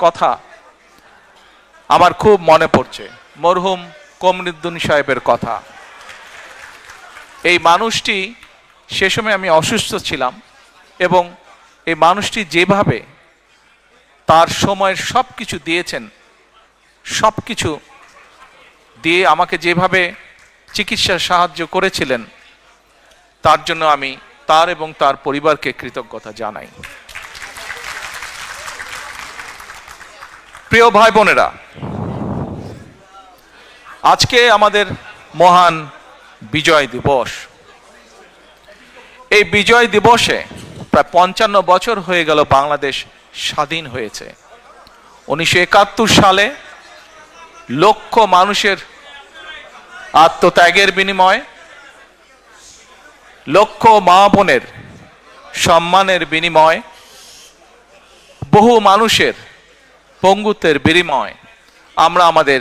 কথা আমার খুব মনে পড়ছে, মরহুম কমরুদ্দিন সাহেবের কথা। এই মানুষটি, সে সময় আমি অসুস্থ ছিলাম, এবং এই মানুষটি যেভাবে তার সময়ের সব কিছু দিয়েছেন, সব কিছু দিয়ে আমাকে যেভাবে চিকিৎসার সাহায্য করেছিলেন, তার জন্য আমি তার এবং তার পরিবারকে কৃতজ্ঞতা জানাই। প্রিয় ভাই বোনেরা, আজকে আমাদের মহান বিজয় দিবস। এই বিজয় দিবসে প্রায় 55 বছর হয়ে গেল বাংলাদেশ স্বাধীন হয়েছে। 1971 সালে লক্ষ মানুষের আত্মত্যাগের বিনিময়ে, লক্ষ মা বোনের সম্মানের বিনিময়ে, বহু মানুষের পঙ্গুত্বের বিনিময়ে আমরা আমাদের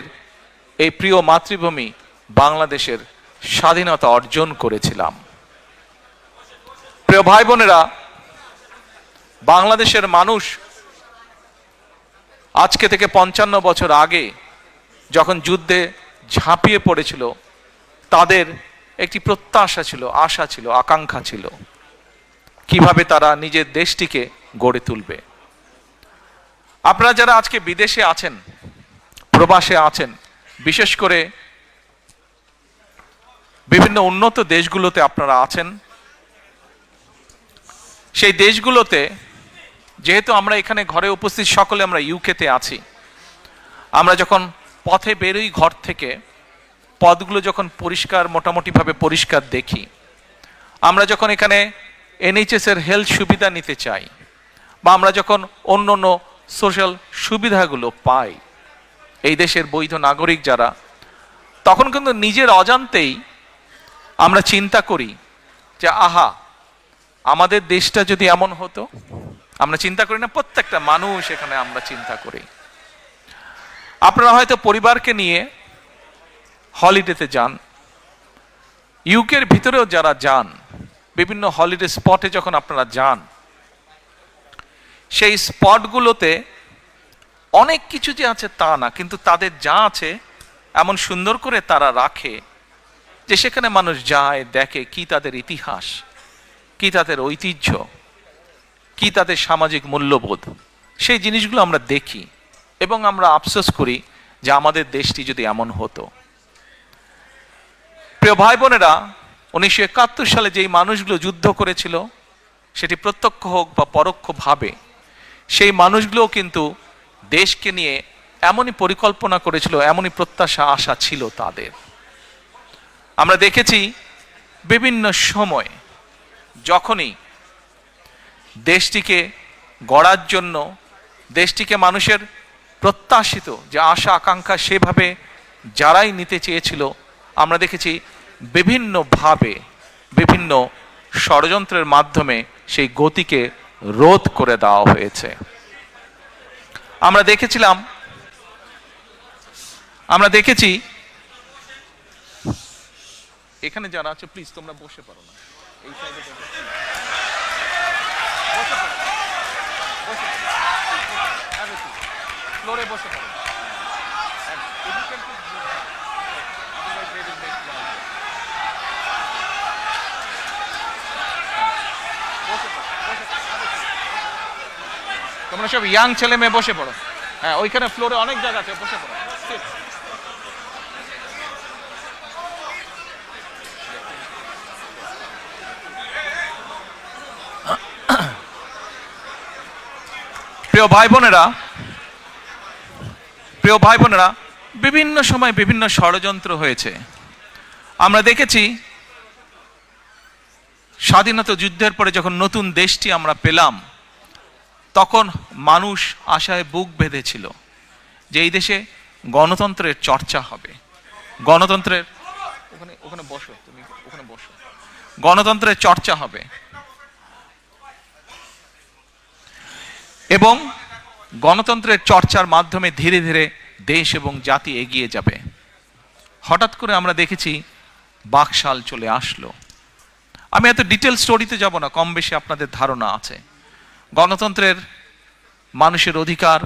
এই প্রিয় মাতৃভূমি বাংলাদেশের স্বাধীনতা অর্জন করেছিলাম। প্রিয় ভাই বোনেরা, বাংলাদেশের মানুষ আজকে থেকে 55 বছর আগে যখন যুদ্ধে ঝাঁপিয়ে পড়েছিল, তাদের একটি প্রত্যাশা ছিল, আশা ছিল, আকাঙ্ক্ষা ছিল কিভাবে তারা নিজের দেশটিকে গড়ে তুলবে। আপনারা যারা আজকে বিদেশে আছেন, প্রবাসে আছেন, বিশেষ করে বিভিন্ন উন্নত দেশগুলোতে আপনারা আছেন, সেই দেশগুলোতে যেহেতু আমরা এখানে ঘরে উপস্থিত সকলে আমরা ইউকেতে আছি, আমরা যখন পথে বেরোই ঘর থেকে, পথগুলো যখন পরিষ্কার, মোটামুটিভাবে পরিষ্কার দেখি, আমরা যখন এখানে NHS এর হেলথ সুবিধা নিতে চাই, বা আমরা যখন অন্য অন্য সোশ্যাল সুবিধাগুলো পাই এই দেশের বৈধ নাগরিক যারা, তখন কিন্তু নিজের অজান্তেই আমরা চিন্তা করি যে আহা, আমাদের দেশটা যদি এমন হতো। আমরা চিন্তা করি না? প্রত্যেকটা মানুষ এখানে আমরা চিন্তা করি। আপনারা হয়তো পরিবারকে নিয়ে হলিডেতে যান, ইউকের ভিতরেও যারা যান, বিভিন্ন হলিডে স্পটে যখন আপনারা যান, সেই স্পটগুলোতে অনেক কিছু যে আছে তা না, কিন্তু তাদের যা আছে এমন সুন্দর করে তারা রাখে যে সেখানে মানুষ যায়, দেখে কি তাদের ইতিহাস, কি তাদের ঐতিহ্য, কি তাদের সামাজিক মূল্যবোধ। সেই জিনিসগুলো আমরা দেখি এবং আমরা আফসোস করি যে আমাদের দেশটি যদি এমন হতো। প্রিয় ভাই বোনেরা, 1971 সালে যেই মানুষগুলো যুদ্ধ করেছিল, সেটি প্রত্যক্ষ হোক বা পরোক্ষভাবে, সেই মানুষগুলো কিন্তু দেশকে নিয়ে এমনই পরিকল্পনা করেছিল, এমনই প্রত্যাশা, আশা ছিল তাদের। আমরা দেখেছি বিভিন্ন সময় যখনই দেশটিকে গড়ার জন্য, দেশটিকে মানুষের প্রত্যাশিত যে আশা আকাঙ্ক্ষা সেভাবে যারাই নিতে চেয়েছিল, আমরা দেখেছি বিভিন্নভাবে, বিভিন্ন ষড়যন্ত্রের মাধ্যমে সেই গতিকে রোধ করে দেওয়া হয়েছে। আমরা দেখেছি এখানে যারা আছে, প্লিজ তোমরা বসে পারো না, এই সাইডে ফ্লোরে বসে পারো। তোমরা সব ইয়াং ছেলে মেয়ে বসে পড়ো। হ্যাঁ, ওইখানে ফ্লোরে অনেক জায়গা আছে, বসে পড়ো। প্রিয় ভাই বোনেরা, বিভিন্ন সময় বিভিন্ন ষড়যন্ত্র হয়েছে। আমরা দেখেছি স্বাধীনতা যুদ্ধের পরে যখন নতুন দেশটি আমরা পেলাম, তখন মানুষ আশায় বুক বেঁধেছিল যে এই দেশে গণতন্ত্রের চর্চা হবে, গণতন্ত্রের ওখানে বসো, তুমি ওখানে বসো, গণতন্ত্রের চর্চা হবে এবং গণতন্ত্রের চর্চার মাধ্যমে ধীরে ধীরে দেশ এবং জাতি এগিয়ে যাবে। হঠাৎ করে আমরা দেখেছি বাকশাল চলে আসলো। আমি এত ডিটেল স্টোরিতে যাব না, কম বেশি আপনাদের ধারণা আছে। গণতন্ত্রের, মানুষের অধিকার,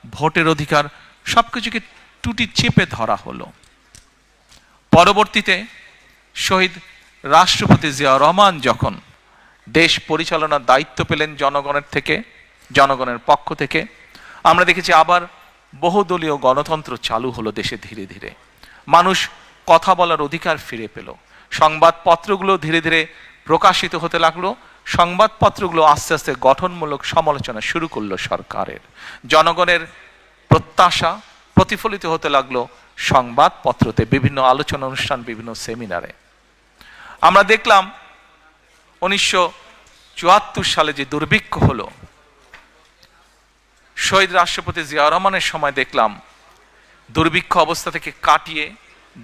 ভোটের অধিকার, সবকিছুকে টুটি চেপে ধরা হলো। পরবর্তীতে শহীদ রাষ্ট্রপতি জিয়াউর রহমান যখন দেশ পরিচালনার দায়িত্ব পেলেন জনগণের পক্ষ থেকে, আমরা দেখেছি আবার বহুদলীয় গণতন্ত্র চালু হলো দেশে ধীরে ধীরে। মানুষ কথা বলার অধিকার ফিরে পেল। সংবাদপত্রগুলো ধীরে ধীরে প্রকাশিত হতে লাগলো। সংবাদপত্রগুলো আস্তে আস্তে গঠনমূলক সমালোচনা শুরু করলো সরকারের। জনগণের প্রত্যাশা প্রতিফলিত হতে লাগলো সংবাদপত্রতে, বিভিন্ন আলোচনা অনুষ্ঠান, বিভিন্ন সেমিনারে। আমরা দেখলাম 1974 সালে যে দুর্ভিক্ষ হলো, শহীদ রাষ্ট্রপতি জিয়াউর রহমানের সময় দেখলাম দুর্ভিক্ষ অবস্থা থেকে কাটিয়ে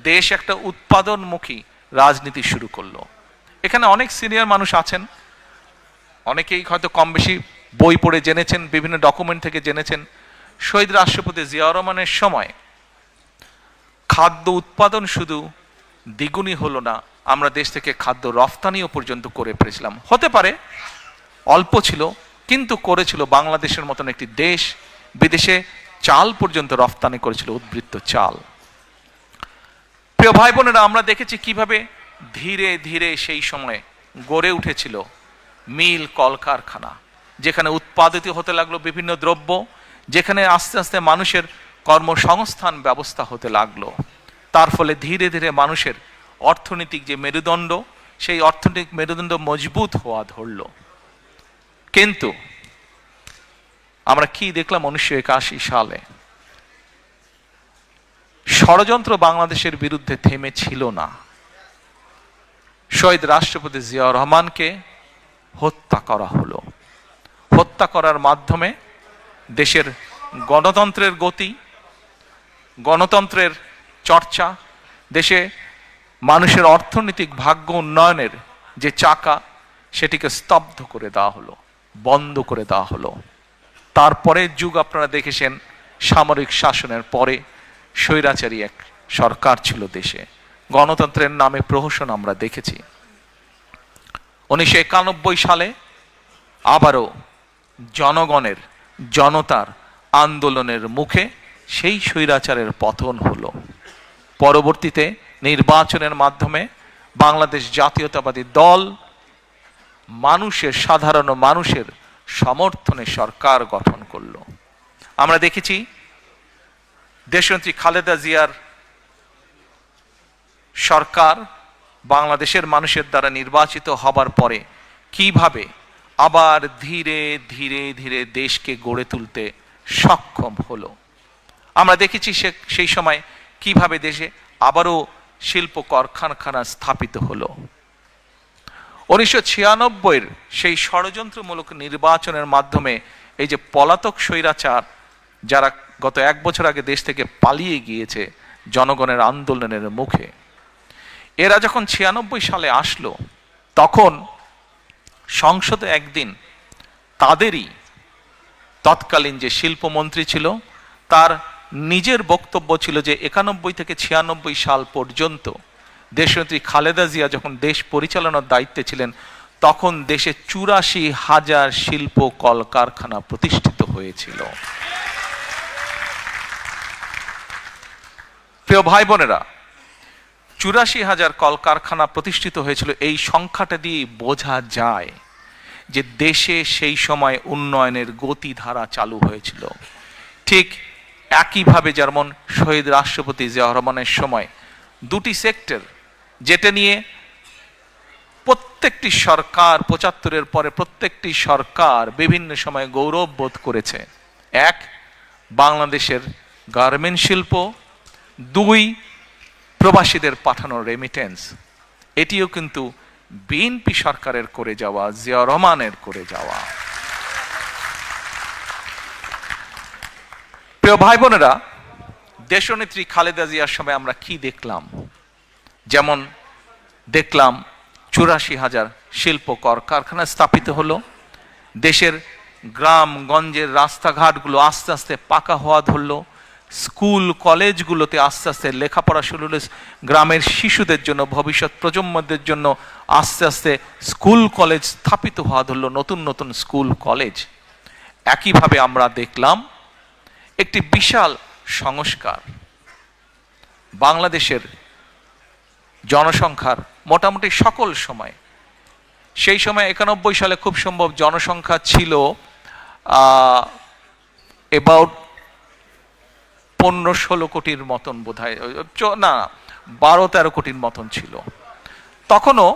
দেশ একটা উৎপাদনমুখী রাজনীতি শুরু করলো। এখানে অনেক সিনিয়র মানুষ আছেন, অনেকেই হয়তো কম বেশি বই পড়ে জেনেছেন, বিভিন্ন ডকুমেন্ট থেকে জেনেছেন, শহীদ রাষ্ট্রপতি জিয়াউর রহমানের সময় খাদ্য উৎপাদন শুধু দ্বিগুণই হলো না, আমরা দেশ থেকে খাদ্য রফতানিও পর্যন্ত করে পেরেছিলাম। হতে পারে অল্প ছিল, কিন্তু করেছিল। বাংলাদেশের মতন একটি দেশ বিদেশে চাল পর্যন্ত রফতানি করেছিল, উদ্বৃত্ত চাল। প্রিয় ভাই বোনেরা, আমরা দেখেছি কিভাবে ধীরে ধীরে সেই সময় গড়ে উঠেছিল মিল, কলকারখানা, যেখানে উৎপাদিত হতে লাগলো বিভিন্ন দ্রব্য, যেখানে আস্তে আস্তে মানুষের কর্মসংস্থান ব্যবস্থা হতে লাগলো। তার ফলে ধীরে ধীরে মানুষের অর্থনৈতিক যে মেরুদণ্ড, সেই অর্থনৈতিক মেরুদণ্ড মজবুত হওয়া ধরল। কিন্তু আমরা কি দেখলাম 1981 সালে? ষড়যন্ত্র বাংলাদেশের বিরুদ্ধে থেমে ছিল না। শহীদ রাষ্ট্রপতি জিয়াউর রহমানকে হত্যা করা হলো। হত্যা করার মাধ্যমে দেশের গণতন্ত্রের গতি, গণতন্ত্রের চর্চা, দেশে মানুষের অর্থনৈতিক ভাগ্য উন্নয়নের যে চাকা, সেটিকে স্তব্ধ করে দেওয়া হলো, বন্ধ করে দেওয়া হলো। তারপরের যুগ আপনারা দেখেছেন, সামরিক শাসনের পরে স্বৈরাচারী এক সরকার ছিল দেশে, গণতন্ত্রের নামে প্রহসন আমরা দেখেছি। 1991 সালে আবারও জনতার আন্দোলনের মুখে সেই স্বৈরাচারের পতন হলো। পরবর্তীতে নির্বাচনের মাধ্যমে বাংলাদেশ জাতীয়তাবাদী দল সাধারণ মানুষের সমর্থনে সরকার গঠন করলো। আমরা দেখেছি দেশনেত্রী খালেদা জিয়ার সরকার বাংলাদেশের মানুষের দ্বারা নির্বাচিত হবার পরে কিভাবে আবার ধীরে ধীরে ধীরে দেশকে গড়ে তুলতে সক্ষম হলো। আমরা দেখেছি সেই সময় কিভাবে দেশে আবারও শিল্প কারখানা স্থাপিত হলো। 1996 সেই ষড়যন্ত্রমূলক নির্বাচনের মাধ্যমে এই যে পলাতক স্বৈরাচার, যারা গত 1 বছর আগে দেশ থেকে পালিয়ে গিয়েছে জনগণের আন্দোলনের মুখে, এরা যখন 96 সালে আসলো, তখন সংসদে একদিন তাদেরই তৎকালীন যে শিল্পমন্ত্রী ছিল, তার নিজের বক্তব্য ছিল যে 91 থেকে 96 সাল পর্যন্ত দেশনেত্রী খালেদা জিয়া যখন দেশ পরিচালনার দায়িত্বে ছিলেন, তখন দেশে 84,000 শিল্প কলকারখানা প্রতিষ্ঠিত হয়েছিল। প্রিয় ভাই বোনেরা, 84,000 কলকারখানা প্রতিষ্ঠিত হয়েছিল। এই সংখ্যাটা দিয়ে বোঝা যায় যে দেশে সেই সময় উন্নয়নের গতিধারা চালু হয়েছিল। ঠিক একইভাবে যেমন শহীদ রাষ্ট্রপতি জিয়াউর রহমানের সময় দুটি সেক্টর, যেটা নিয়ে প্রত্যেকটি সরকার 75-এর পরে প্রত্যেকটি সরকার বিভিন্ন সময় গৌরব বোধ করেছে। এক, বাংলাদেশের গার্মেন্ট শিল্প, দুই, প্রবাসীদের পাঠানো রেমিটেন্স। এটিও কিন্তু বিএনপি সরকারের করে যাওয়া, জিয়াউর রহমানের করে যাওয়া। প্রিয় ভাই বোনেরা, দেশনেত্রী খালেদা জিয়ার সময় আমরা কি দেখলাম? যেমন দেখলাম 84,000 শিল্প কারখানা স্থাপিত হলো। দেশের গ্রামগঞ্জের রাস্তাঘাটগুলো আস্তে আস্তে পাকা হওয়া ধরলো। স্কুল কলেজগুলোতে আস্তে আস্তে লেখাপড়া শুরু হলো। গ্রামের শিশুদের জন্য, ভবিষ্যৎ প্রজন্মদের জন্য আস্তে আস্তে স্কুল কলেজ স্থাপিত হওয়া ধরলো, নতুন নতুন স্কুল কলেজ। একইভাবে আমরা দেখলাম একটি বিশাল সংস্কার। বাংলাদেশের জনসংখ্যার মোটামুটি সকল সময়, সেই সময় 91 সালে খুব সম্ভব জনসংখ্যা ছিল অ্যাবাউট 15-16 কোটির মতন বোধহয়, না 12-13 কোটির মতন ছিল। তখনও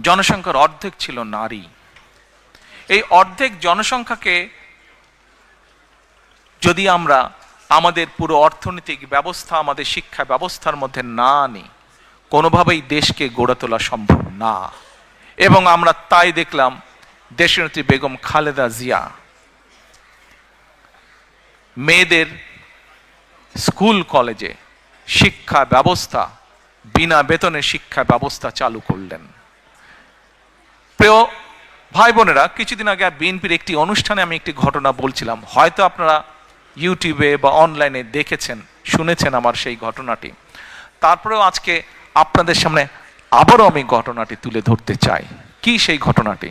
জনসংখ্যার অর্ধেক ছিল নারী। এই অর্ধেক জনসংখ্যাকে যদি আমরা আমাদের পুরো অর্থনৈতিক ব্যবস্থা, আমাদের শিক্ষা ব্যবস্থার মধ্যে না আনি, কোনোভাবেই দেশকে গড়ে তোলা সম্ভব না। এবং আমরা তাই দেখলাম দেশনেত্রী বেগম খালেদা জিয়া মেয়েদের স্কুল কলেজে শিক্ষা ব্যবস্থা, বিনা বেতনে শিক্ষা ব্যবস্থা চালু করলেন। প্রিয় ভাই বোনেরা, কিছুদিন আগে বিএনপির একটি অনুষ্ঠানে আমি একটি ঘটনা বলছিলাম, হয়তো আপনারা ইউটিউবে বা অনলাইনে দেখেছেন, শুনেছেন আমার সেই ঘটনাটি। তারপরেও আজকে আপনাদের সামনে আবারও আমি ঘটনাটি তুলে ধরতে চাই। কি সেই ঘটনাটি?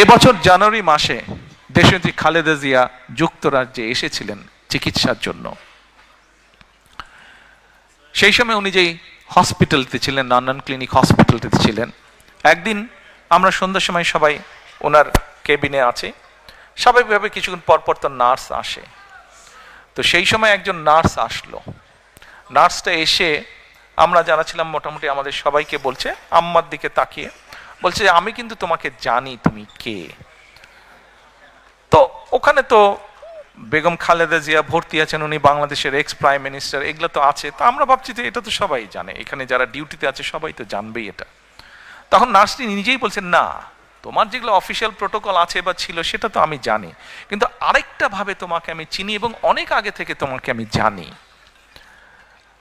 এবছর জানুয়ারি মাসে দেশনেত্রী খালেদা জিয়া যুক্তরাজ্যে এসেছিলেন চিকিৎসার জন্য। সেই সময় উনি যেই হসপিটালতে ছিলেন, লন্ডন ক্লিনিক হসপিটালতে ছিলেন, একদিন আমরা সন্ধ্যার সময় সবাই ওনার কেবিনে আছি, স্বাভাবিকভাবে কিছুক্ষণ পরপর তো নার্স আসে। তো সেই সময় একজন নার্স আসলো। নার্সটা এসে আমরা যারা ছিলাম মোটামুটি আমাদের সবাইকে বলছে, আম্মার দিকে তাকিয়ে বলছে, আমি কিন্তু তোমাকে জানি, তুমি কে। তো ওখানে তো বেগম খালেদা জিয়া ভর্তি আছেন, উনি বাংলাদেশের এক্স প্রাইম মিনিস্টার, এগুলো তো আছে। তো আমরা ভাবছি যে এটা তো সবাই জানে, এখানে যারা ডিউটিতে আছে সবাই তো জানবেই এটা। তখন নার্সটি নিজেই বলছেন, না, তোমার যেগুলো অফিসিয়াল প্রোটোকল আছে বা ছিল সেটা তো আমি জানি, কিন্তু আরেকটা ভাবে তোমাকে আমি চিনি এবং অনেক আগে থেকে তোমাকে আমি জানি।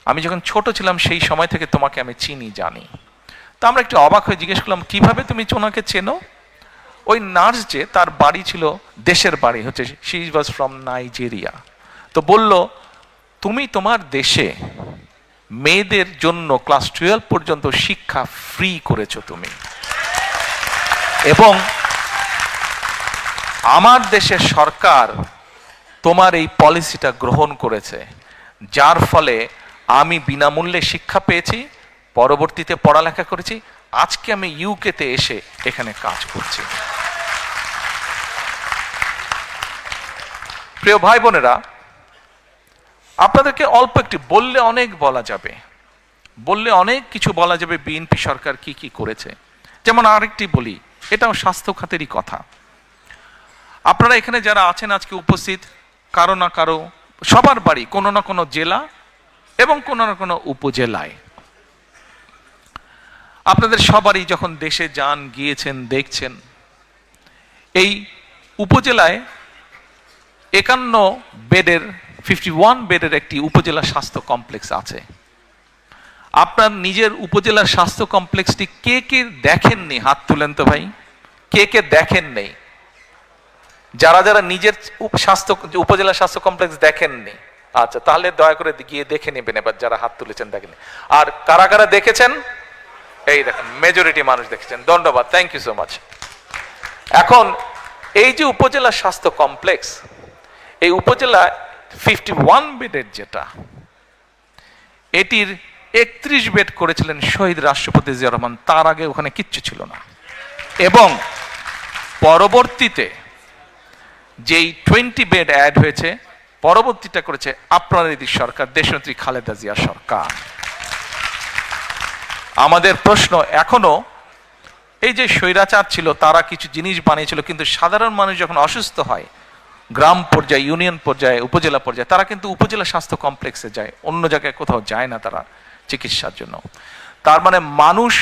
আমি যখন ছোট ছিলাম সেই সময় থেকে তোমাকে আমি চিনি, জানি। তো আমরা একটু অবাক হয়ে জিজ্ঞেস করলাম, কিভাবে তুমি ওনাকে চেনো? ওই নার্স যে, তার বাড়ি ছিল, দেশের বাড়ি হচ্ছে, শি ওয়াজ ফ্রম নাইজেরিয়া। তো বলল, তুমি তোমার দেশে মেয়েদের জন্য ক্লাস 12 পর্যন্ত শিক্ষা ফ্রি করেছো তুমি, এবং আমার দেশের সরকার তোমার এই পলিসিটা গ্রহণ করেছে, যার ফলে আমি বিনামূল্যে শিক্ষা পেয়েছি, পরবর্তীতে পড়ালেখা করেছি, আজকে আমি ইউকেতে এসে এখানে কাজ করছি। প্রিয় ভাই বোনেরা, আপনাদেরকে অল্প একটি বললে অনেক বলা যাবে, বললে অনেক কিছু বলা যাবে বিএনপি সরকার কি কি করেছে। যেমন আরেকটি বলি, এটাও স্বাস্থ্য খাতেরই কথা। আপনারা এখানে যারা আছেন আজকে উপস্থিত, কারো না কারো, সবার বাড়ি কোনো না কোনো জেলা এবং কোনো না কোনো উপজেলায়। আপনাদের সবারই যখন দেশে যান, গিয়েছেন, দেখছেন, এই উপজেলায় 51 বেডের একটি উপজেলা স্বাস্থ্য কমপ্লেক্স আছে। আপনার নিজের উপজেলার স্বাস্থ্য কমপ্লেক্সটি কে কে দেখেননি? হাত তুলেন তো ভাই, কে কে দেখেননি? যারা যারা নিজের উপজেলা স্বাস্থ্য কমপ্লেক্স দেখেননি, আচ্ছা, তাহলে দয়া করে গিয়ে দেখে নেবেন এবার, যারা হাত তুলেছেন দেখেননি। আর কারা কারা দেখেছেন? এই দেখেন, মেজরিটি মানুষ দেখেছেন, ধন্যবাদ, থ্যাংক ইউ সো মাচ। এখন এই যে উপজেলা স্বাস্থ্য কমপ্লেক্স, এই উপজেলা 51 বেডের যেটা, এটির 31 বেড করেছিলেন শহীদ রাষ্ট্রপতি জিয়া রহমান, তার আগে ওখানে কিচ্ছু ছিল না। এবং পরবর্তীতে যেই 20 বেড অ্যাড হয়েছে, পরবর্তীটা করেছে আপনাদের সরকার, দেশনেত্রী খালেদা জিয়া সরকার। আমাদের প্রশ্ন এখনো, এই যে স্বৈরাচার ছিল তারা কিছু জিনিস বানিয়েছিল, কিন্তু সাধারণ মানুষ যখন অসুস্থ হয়, গ্রাম পর্যায়ে, ইউনিয়ন পর্যায়ে, উপজেলা পর্যায়ে, তারা কিন্তু উপজেলা স্বাস্থ্য কমপ্লেক্সে যায়, অন্য জায়গায় কোথাও যায় না তারা চিকিৎসার জন্য। তার মানে মানুষ,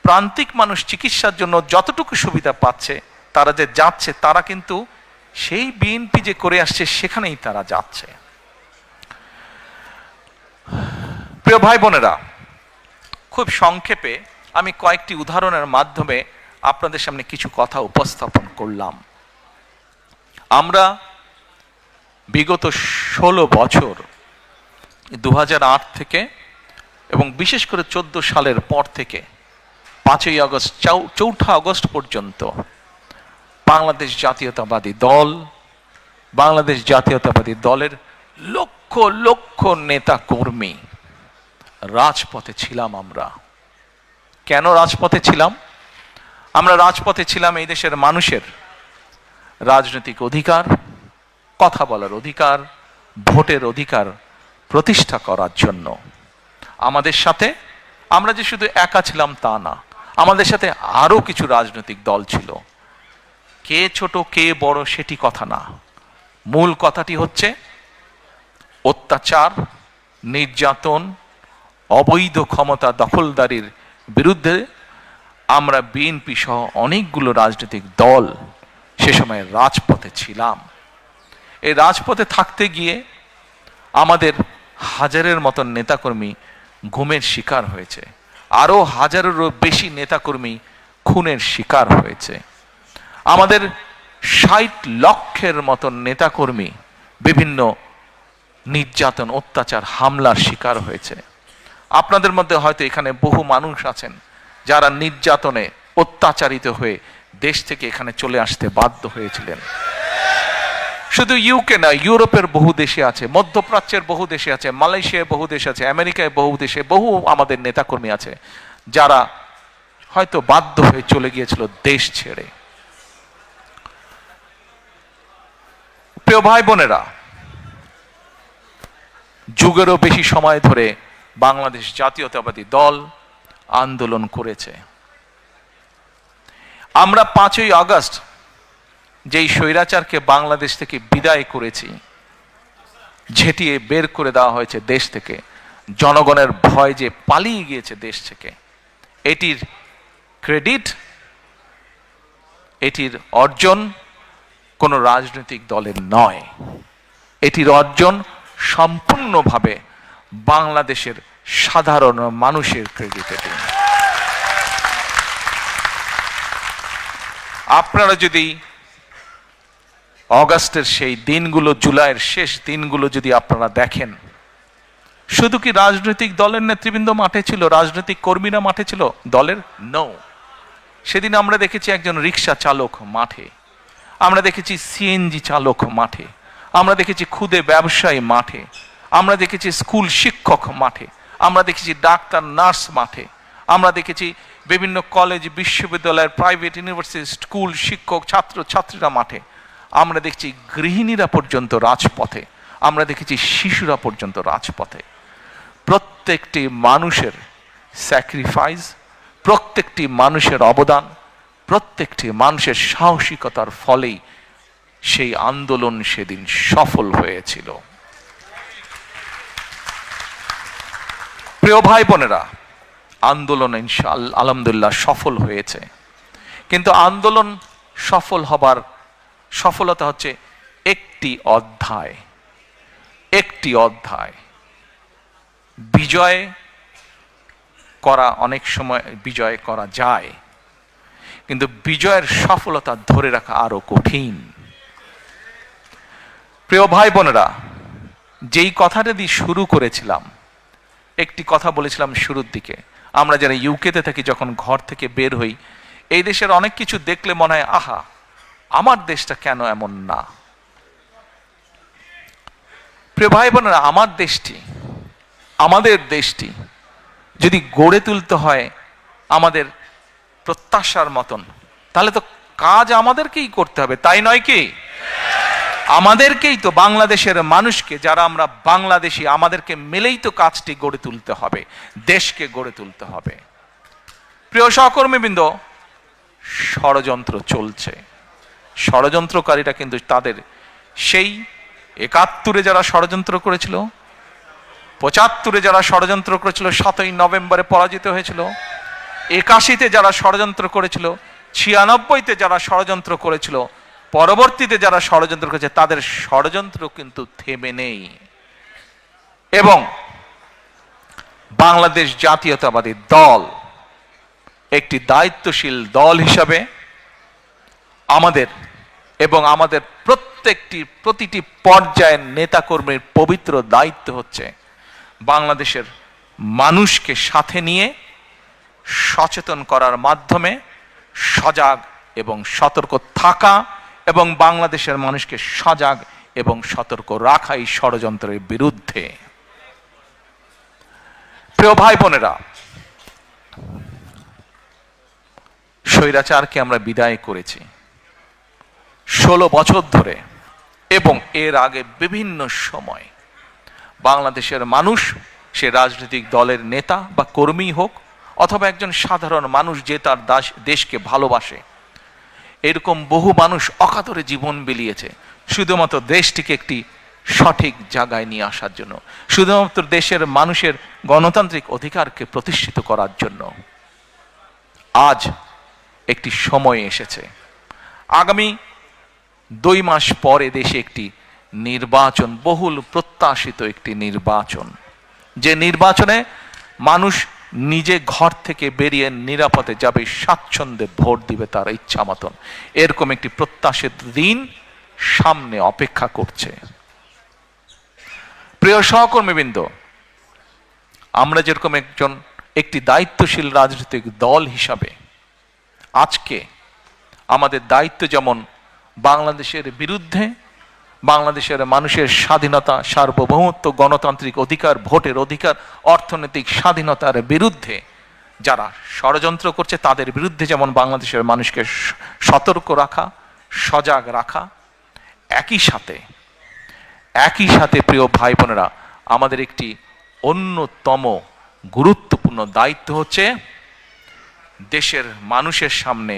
প্রান্তিক মানুষ চিকিৎসার জন্য যতটুকু সুবিধা পাচ্ছে, তারা যে যাচ্ছে, তারা কিন্তু সেই বিএনপি যে করে আসছে সেখানেই তারা যাচ্ছে। প্রিয় ভাই বোনেরা, খুব সংক্ষেপে আমি কয়েকটি উদাহরণের মাধ্যমে আপনাদের সামনে কিছু কথা উপস্থাপন করলাম। আমরা বিগত 16 বছর, 2008 থেকে এবং বিশেষ করে 14 সালের পর থেকে 5ই আগস্ট, 4 আগস্ট পর্যন্ত বাংলাদেশ জাতীয়তাবাদী দল বাংলাদেশ জাতীয়তাবাদী দলের লক্ষ লক্ষ নেতা কর্মী রাজপথে ছিলাম। আমরা কেন রাজপথে ছিলাম? আমরা রাজপথে ছিলাম এই দেশের মানুষের রাজনৈতিক অধিকার, কথা বলার অধিকার, ভোটের অধিকার প্রতিষ্ঠা করার জন্য। আমাদের সাথে আমরা যে শুধু একা ছিলাম তা না, আমাদের সাথে আরো কিছু রাজনৈতিক দল ছিল। কে ছোট কে বড় সেটি কথা না, মূল কথাটি হচ্ছে অত্যাচার, নির্যাতন, অবৈধ ক্ষমতা দখলদারির বিরুদ্ধে আমরা বিএনপি সহ অনেকগুলো রাজনৈতিক দল সে সময় রাজপথে ছিলাম। এই রাজপথে থাকতে গিয়ে আমাদের হাজারের মতন নেতাকর্মী গুমের শিকার হয়েছে, আরো হাজারেরও বেশি নেতাকর্মী খুনের শিকার হয়েছে। আমাদের ৬০ লক্ষের মতন নেতাকর্মী বিভিন্ন নির্যাতন, অত্যাচার, হামলার শিকার হয়েছে। আপনাদের মধ্যে হয়তো এখানে বহু মানুষ আছেন যারা নির্যাতনে অত্যাচারিত হয়ে দেশ থেকে এখানে চলে আসতে বাধ্য হয়েছিলেন। শুধু ইউকে না, ইউরোপের বহু দেশে আছে, মধ্যপ্রাচ্যের বহু দেশে আছে, মালয়েশিয়ায় বহু দেশ আছে, আমেরিকায় বহু দেশে বহু আমাদের নেতাকর্মী আছে যারা হয়তো বাধ্য হয়ে চলে গিয়েছিল দেশ ছেড়ে। প্রিয় ভাই বোনেরা, যুগেরও বেশি সময় ধরে বাংলাদেশ জাতীয়তাবাদী দল আন্দোলন করেছে। আমরা ৫ই আগস্ট যেই স্বৈরাচারকে বাংলাদেশ থেকে বিদায় করেছি, ঝেঁটিয়ে বের করে দেওয়া হয়েছে দেশ থেকে, জনগণের ভয় যে পালিয়ে গিয়েছে দেশ থেকে, এটির ক্রেডিট, এটির অর্জন কোনো রাজনৈতিক দলের নয়। এটির অর্জন সম্পূর্ণভাবে বাংলাদেশের সাধারণ মানুষের ক্রেডিট। এটি আপনারা যদি অগাস্টের সেই দিনগুলো, জুলাইয়ের শেষ দিনগুলো যদি আপনারা দেখেন, শুধু কি রাজনৈতিক দলের নেতৃবৃন্দ মাঠে ছিল, রাজনৈতিক কর্মীরা মাঠে ছিল দলের? নো। সেদিন আমরা দেখেছি একজন রিক্সা চালক মাঠে, আমরা দেখেছি সিএনজি চালক মাঠে, আমরা দেখেছি ক্ষুদে ব্যবসায়ী মাঠে, আমরা দেখেছি স্কুল শিক্ষক মাঠে, আমরা দেখেছি ডাক্তার নার্স মাঠে, আমরা দেখেছি বিভিন্ন কলেজ, বিশ্ববিদ্যালয়ের, প্রাইভেট ইউনিভার্সিটি, স্কুল শিক্ষক, ছাত্র ছাত্রীরা মাঠে, আমরা দেখছি গৃহিণীরা পর্যন্ত রাজপথে, আমরা দেখেছি শিশুরা পর্যন্ত রাজপথে। প্রত্যেকটি মানুষের স্যাক্রিফাইস, প্রত্যেকটি মানুষের অবদান, প্রত্যেকটি মানুষের সাহসিকতার ফলেই সেই আন্দোলন সেদিন সফল হয়েছিল। প্রিয় ভাই বোনেরা, আন্দোলন ইনশাআল্লাহ আলহামদুলিল্লাহ সফল হয়েছে, কিন্তু আন্দোলন সফল হবার সফলতা হচ্ছে একটি অধ্যায়। একটি অধ্যায়। বিজয় করা অনেক সময় বিজয় করা যায়, কিন্তু বিজয়ের সফলতা ধরে রাখা আরো কঠিন। প্রিয় ভাই বোনেরা, যেই কথাটা দিয়ে শুরু করেছিলাম, একটি কথা বলেছিলাম শুরুর দিকে, আমরা যারা ইউকেতে থাকি যখন ঘর থেকে বের হই, এই দেশের অনেক কিছু দেখলে মনে হয় আহা, আমার দেশটা কেন এমন না। প্রিয় ভাই বোনেরা, আমার দেশটি, আমাদের দেশটি যদি গড়ে তুলতে হয় আমাদের প্রত্যাশার মতন, তাহলে তো কাজ আমাদেরকেই করতে হবে, তাই নয় কি? আমাদেরকেই তো, বাংলাদেশের মানুষকে যারা আমরা বাংলাদেশি, আমাদেরকে মিলেই তো কাজটি গড়ে তুলতে হবে, দেশকে গড়ে তুলতে হবে। প্রিয় সহকর্মীবৃন্দ, ষড়যন্ত্র চলছে। ষড়যন্ত্রকারীরা কিন্তু তাদের সেই ৭১-এ যারা ষড়যন্ত্র করেছিল, ৭৫-এ যারা ষড়যন্ত্র করেছিল, ৭ই নভেম্বরে পরাজিত হয়েছিল, ৮১-তে যারা ষড়যন্ত্র করেছিল, ৯৬-তে যারা ষড়যন্ত্র করেছিল, পরবর্তীতে যারা ষড়যন্ত্র করেছে, তাদের ষড়যন্ত্র কিন্তু থেমে নেই। এবং বাংলাদেশ জাতীয়তাবাদী দল একটি দায়িত্বশীল দল হিসাবে আমাদের এবং আমাদের প্রতিটি পর্যায়ের নেতাকর্মীর পবিত্র দায়িত্ব হচ্ছে বাংলাদেশের মানুষকে সাথে নিয়ে সচেতন করার মাধ্যমে সজাগ এবং সতর্ক থাকা এবং বাংলাদেশের মানুষকে সজাগ এবং সতর্ক রাখাই ষড়যন্ত্রের বিরুদ্ধে। প্রিয় ভাই বোনেরা, স্বৈরাচারকে আমরা বিদায় করেছি 16 বছর ধরে, এবং এর আগে বিভিন্ন সময় বাংলাদেশের মানুষ, সে রাজনৈতিক দলের নেতা বা কর্মী হোক অথবা একজন সাধারণ মানুষ যে তার দেশকে ভালোবাসে, এরকম বহু মানুষ অকাতরে জীবন বিলিয়েছে শুধুমাত্র দেশটিকে একটি সঠিক জায়গায় নিয়ে আসার জন্য, শুধুমাত্র দেশের মানুষের গণতান্ত্রিক অধিকারকে প্রতিষ্ঠিত করার জন্য। আজ একটি সময় এসেছে, আগামী 2 মাস পরে দেশে একটি নির্বাচন, বহুল প্রত্যাশিত একটি নির্বাচন, যে নির্বাচনে মানুষ নিজে ঘর থেকে বেরিয়ে নিরাপদে যাবে, স্বাচ্ছন্দ্যে ভোট দিবে তার ইচ্ছা মতন। এরকম একটি প্রত্যাশিত দিন সামনে অপেক্ষা করছে। প্রিয় সহকর্মীবৃন্দ, আমরা যেরকম একটি দায়িত্বশীল রাজনৈতিক দল হিসাবে আজকে আমাদের দায়িত্ব যেমন বাংলাদেশের বিরুদ্ধে, বাংলাদেশের মানুষের স্বাধীনতা, সার্বভৌমত্ব, গণতান্ত্রিক অধিকার, ভোটের অধিকার, অর্থনৈতিক স্বাধীনতার বিরুদ্ধে যারা ষড়যন্ত্র করছে তাদের বিরুদ্ধে যেমন বাংলাদেশের মানুষকে সতর্ক রাখা, সজাগ রাখা, একই সাথে প্রিয় ভাই বোনেরা, আমাদের একটি অন্যতম গুরুত্বপূর্ণ দায়িত্ব হচ্ছে দেশের মানুষের সামনে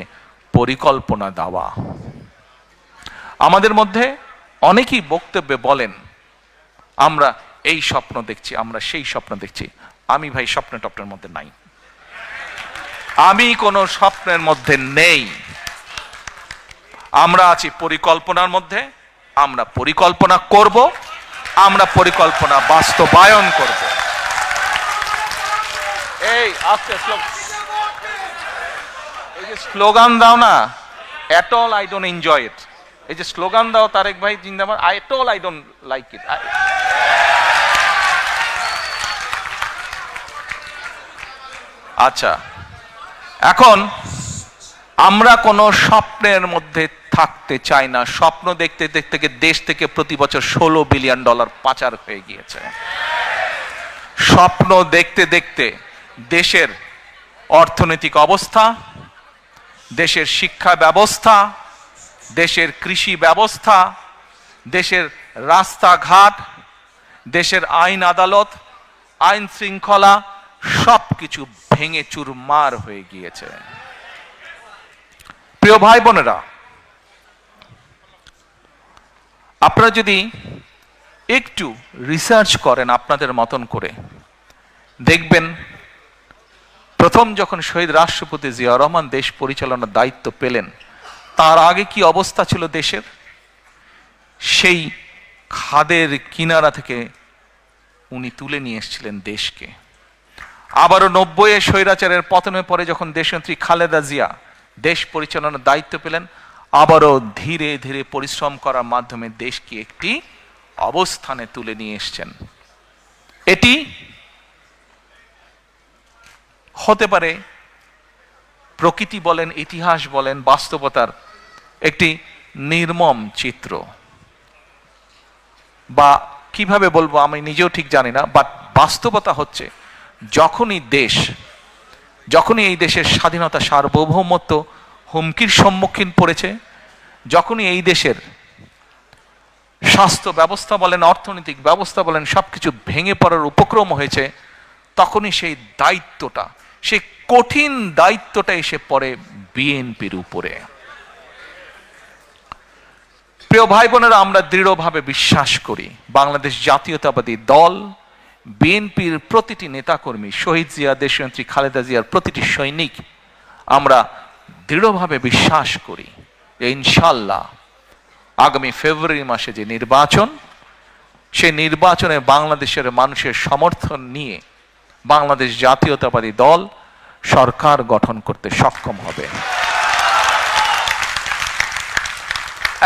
পরিকল্পনা দেওয়া। আমাদের মধ্যে অনেকেই বক্তব্যে বলেন আমরা এই স্বপ্ন দেখছি, আমরা সেই স্বপ্ন দেখছি। আমি ভাই স্বপ্নের মধ্যে নাই, আমি কোনো স্বপ্নের মধ্যে নেই। আমরা আছি পরিকল্পনার মধ্যে, আমরা পরিকল্পনা করব, আমরা পরিকল্পনা বাস্তবায়ন করব। এই আজকে এই যে স্লোগান দাও না, at all I don't enjoy it. এই যে স্লোগান দাও তারেক ভাই জিন্দাবাদ, at all I don't like it. আচ্ছা, এখন আমরা কোনো স্বপ্নের মধ্যে থাকতে চাই না। স্বপ্ন দেখতে দেখতে দেশ থেকে প্রতি বছর $16 বিলিয়ন পাচার হয়ে গিয়েছে। স্বপ্ন দেখতে দেখতে দেশের অর্থনৈতিক অবস্থা, দেশের শিক্ষা ব্যবস্থা, দেশের কৃষি ব্যবস্থা, দেশের রাস্তাঘাট, দেশের আইন আদালত, আইন শৃঙ্খলা সবকিছু ভেঙে চুরমার হয়ে গিয়েছে। প্রিয় ভাই বোনেরা, আপনারা যদি একটু রিসার্চ করেন আপনাদের মতন করে, দেখবেন প্রথম যখন শহীদ রাষ্ট্রপতি জিয়াউর রহমান দেশ পরিচালনার দায়িত্ব পেলেন, তার আগে কি অবস্থা ছিল দেশের, সেই খাদের কিনারা থেকে উনি তুলে নিয়ে এসেছিলেন দেশকে। আবারও 90-এ স্বৈরাচারের পতনের পরে যখন দেশনেত্রী খালেদা জিয়া দেশ পরিচালনার দায়িত্ব পেলেন, আবারও ধীরে ধীরে পরিশ্রম করার মাধ্যমে দেশকে একটি অবস্থানে তুলে নিয়ে এসেছেন। এটি হতে পারে প্রকৃতি বলেন, ইতিহাস বলেন, বাস্তবতার একটি নির্মম চিত্র, বা কিভাবে বলবো আমি নিজেও ঠিক জানি না। বাট বাস্তবতা হচ্ছে যখনই এই দেশের স্বাধীনতা, সার্বভৌমত্ব হুমকির সম্মুখীন পড়েছে, যখনই এই দেশের স্বাস্থ্য ব্যবস্থা বলেন, অর্থনৈতিক ব্যবস্থা বলেন, সবকিছু ভেঙে পড়ার উপক্রম হয়েছে, তখনই সেই দায়িত্বটা, সেই কঠিন দায়িত্বটা এসে পড়ে বিএনপির উপরে। প্রিয় ভাই বোনেরা, আমরা দৃঢ়ভাবে বিশ্বাস করি বাংলাদেশ জাতীয়তাবাদী দল, বিএনপির প্রতিটি নেতাকর্মী, শহীদ জিয়া, দেশনেত্রী খালেদা জিয়ার প্রতিটি সৈনিক, আমরা দৃঢ়ভাবে বিশ্বাস করি যে ইনশাল্লাহ আগামী ফেব্রুয়ারি মাসে যে নির্বাচন, সেই নির্বাচনে বাংলাদেশের মানুষের সমর্থন নিয়ে বাংলাদেশ জাতীয়তাবাদী দল সরকার গঠন করতে সক্ষম হবে।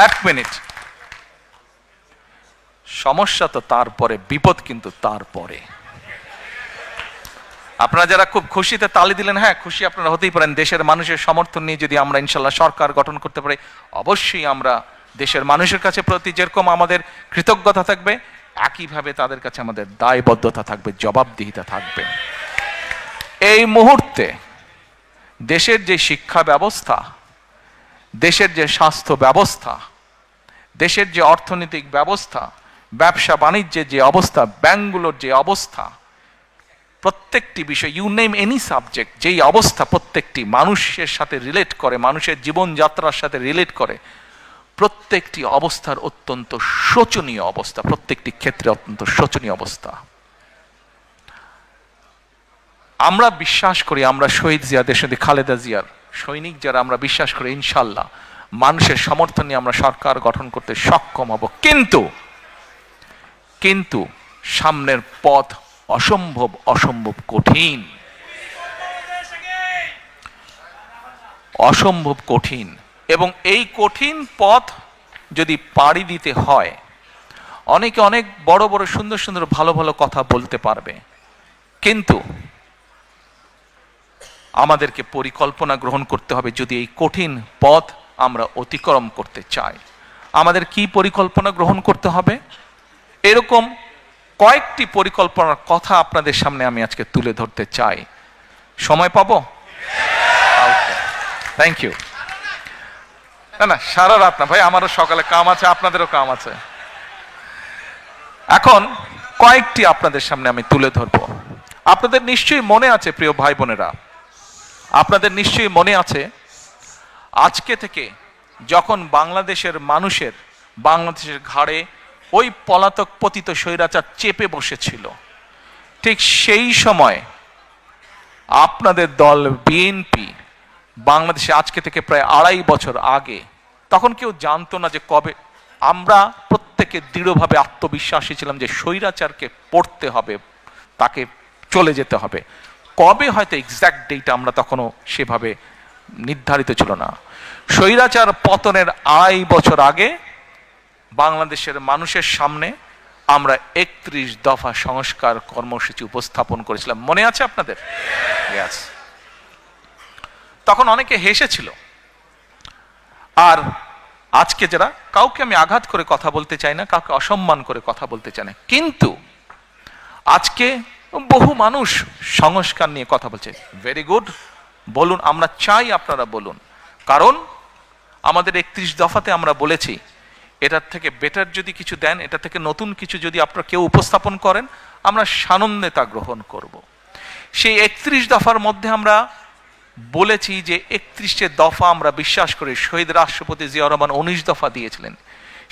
এক মিনিট, সমস্যা তো তারপরে, বিপদ কিন্তু তারপরে। আপনারা যারা খুব খুশিতে তালি দিলেন, হ্যাঁ খুশি আপনারা হতেই পারেন, দেশের মানুষের সমর্থন নিয়ে যদি আমরা ইনশাল্লাহ সরকার গঠন করতে পারি, অবশ্যই আমরা দেশের মানুষের কাছে প্রতি যেরকম আমাদের কৃতজ্ঞতা থাকবে, একইভাবে তাদের কাছে আমাদের দায়বদ্ধতা থাকবে, জবাবদিহিতা থাকবে। এই মুহূর্তে দেশের যে শিক্ষা ব্যবস্থা, দেশের যে স্বাস্থ্য ব্যবস্থা, দেশের যে অর্থনৈতিক ব্যবস্থা, ব্যবসা বাণিজ্যের যে অবস্থা, ব্যাংকগুলোর যে অবস্থা, প্রত্যেকটি বিষয়, ইউ নেম এনি সাবজেক্ট, যেই অবস্থা প্রত্যেকটি মানুষের সাথে রিলেট করে, মানুষের জীবনযাত্রার সাথে রিলেট করে, প্রত্যেকটি অবস্থার অত্যন্ত শোচনীয় অবস্থা, প্রত্যেকটি ক্ষেত্রে অত্যন্ত শোচনীয় অবস্থা। আমরা বিশ্বাস করি, আমরা শহীদ জিয়া, দেশনেত্রী খালেদা জিয়ার সৈনিক যারা, আমরা বিশ্বাস করি ইনশাল্লাহ মানুষের সমর্থন নিয়ে আমরা সরকার গঠন করতে সক্ষম হব। কিন্তু সামনের পথ অসম্ভব অসম্ভব কঠিন, অসম্ভব কঠিন। এবং এই কঠিন পথ যদি পাড়ি দিতে হয়, অনেকে অনেক বড় বড় সুন্দর সুন্দর ভালো ভালো কথা বলতে পারবে, কিন্তু আমাদেরকে পরিকল্পনা গ্রহণ করতে হবে যদি এই কঠিন পথ আমরা অতিক্রম করতে চাই। আমাদের কি পরিকল্পনা গ্রহণ করতে হবে? এরকম কয়েকটি পরিকল্পনার কথা আপনাদের সামনে আমি আজকে তুলে ধরতে চাই। সময় পাবো? Thank you. না সারা রাত না ভাই, আমারও সকালে কাম আছে, আপনাদেরও কাম আছে। এখন কয়েকটি আপনাদের সামনে আমি তুলে ধরবো। আপনাদের নিশ্চয়ই মনে আছে প্রিয় ভাই বোনেরা, আপনাদের নিশ্চয়ই মনে আছে আজকে থেকে যখন বাংলাদেশের মানুষের, বাংলাদেশের ঘাড়ে ওই পলাতক পতিত স্বৈরাচার চেপে বসেছিল, ঠিক সেই সময় আপনাদের দল বিএনপি বাংলাদেশে আজকে থেকে প্রায় 2.5 বছর আগে, তখন কেউ জানতো না যে কবে, আমরা প্রত্যেকে দৃঢ়ভাবে আত্মবিশ্বাসী ছিলাম যে স্বৈরাচারকে পড়তে হবে, তাকে চলে যেতে হবে। কবে হয়তো এক্সাক্ট ডেট আমরা তখনও সেভাবে নির্ধারিত ছিল না। স্বৈরাচার পতনের 2.5 বছর আগে বাংলাদেশের মানুষের সামনে আমরা 31 দফা সংস্কার কর্মসূচি উপস্থাপন করেছিলাম। মনে আছে আপনাদের? Yes. তখন অনেকে হেসেছিল। আর আজকে যারা, কাউকে আমি আঘাত করে কথা বলতে চাই না, কাউকে অসম্মান করে কথা বলতে চাই না, কিন্তু আজকে বহু মানুষ সংস্কার নিয়ে কথা বলছে। ভেরি গুড, বলুন, আমরা চাই আপনারা বলুন। কারণ আমাদের 31 দফাতে আমরা বলেছি এটার থেকে বেটার যদি কিছু দেন, এটা থেকে নতুন কিছু যদি আপনারা কেউ উপস্থাপন করেন, আমরা সানন্দে তা গ্রহণ করব। সেই 31 দফার মধ্যে আমরা বলেছি যে 31টে দফা আমরা বিশ্বাস করি, শহীদ রাষ্ট্রপতি জিয়াউর রহমান 19 দফা দিয়েছিলেন।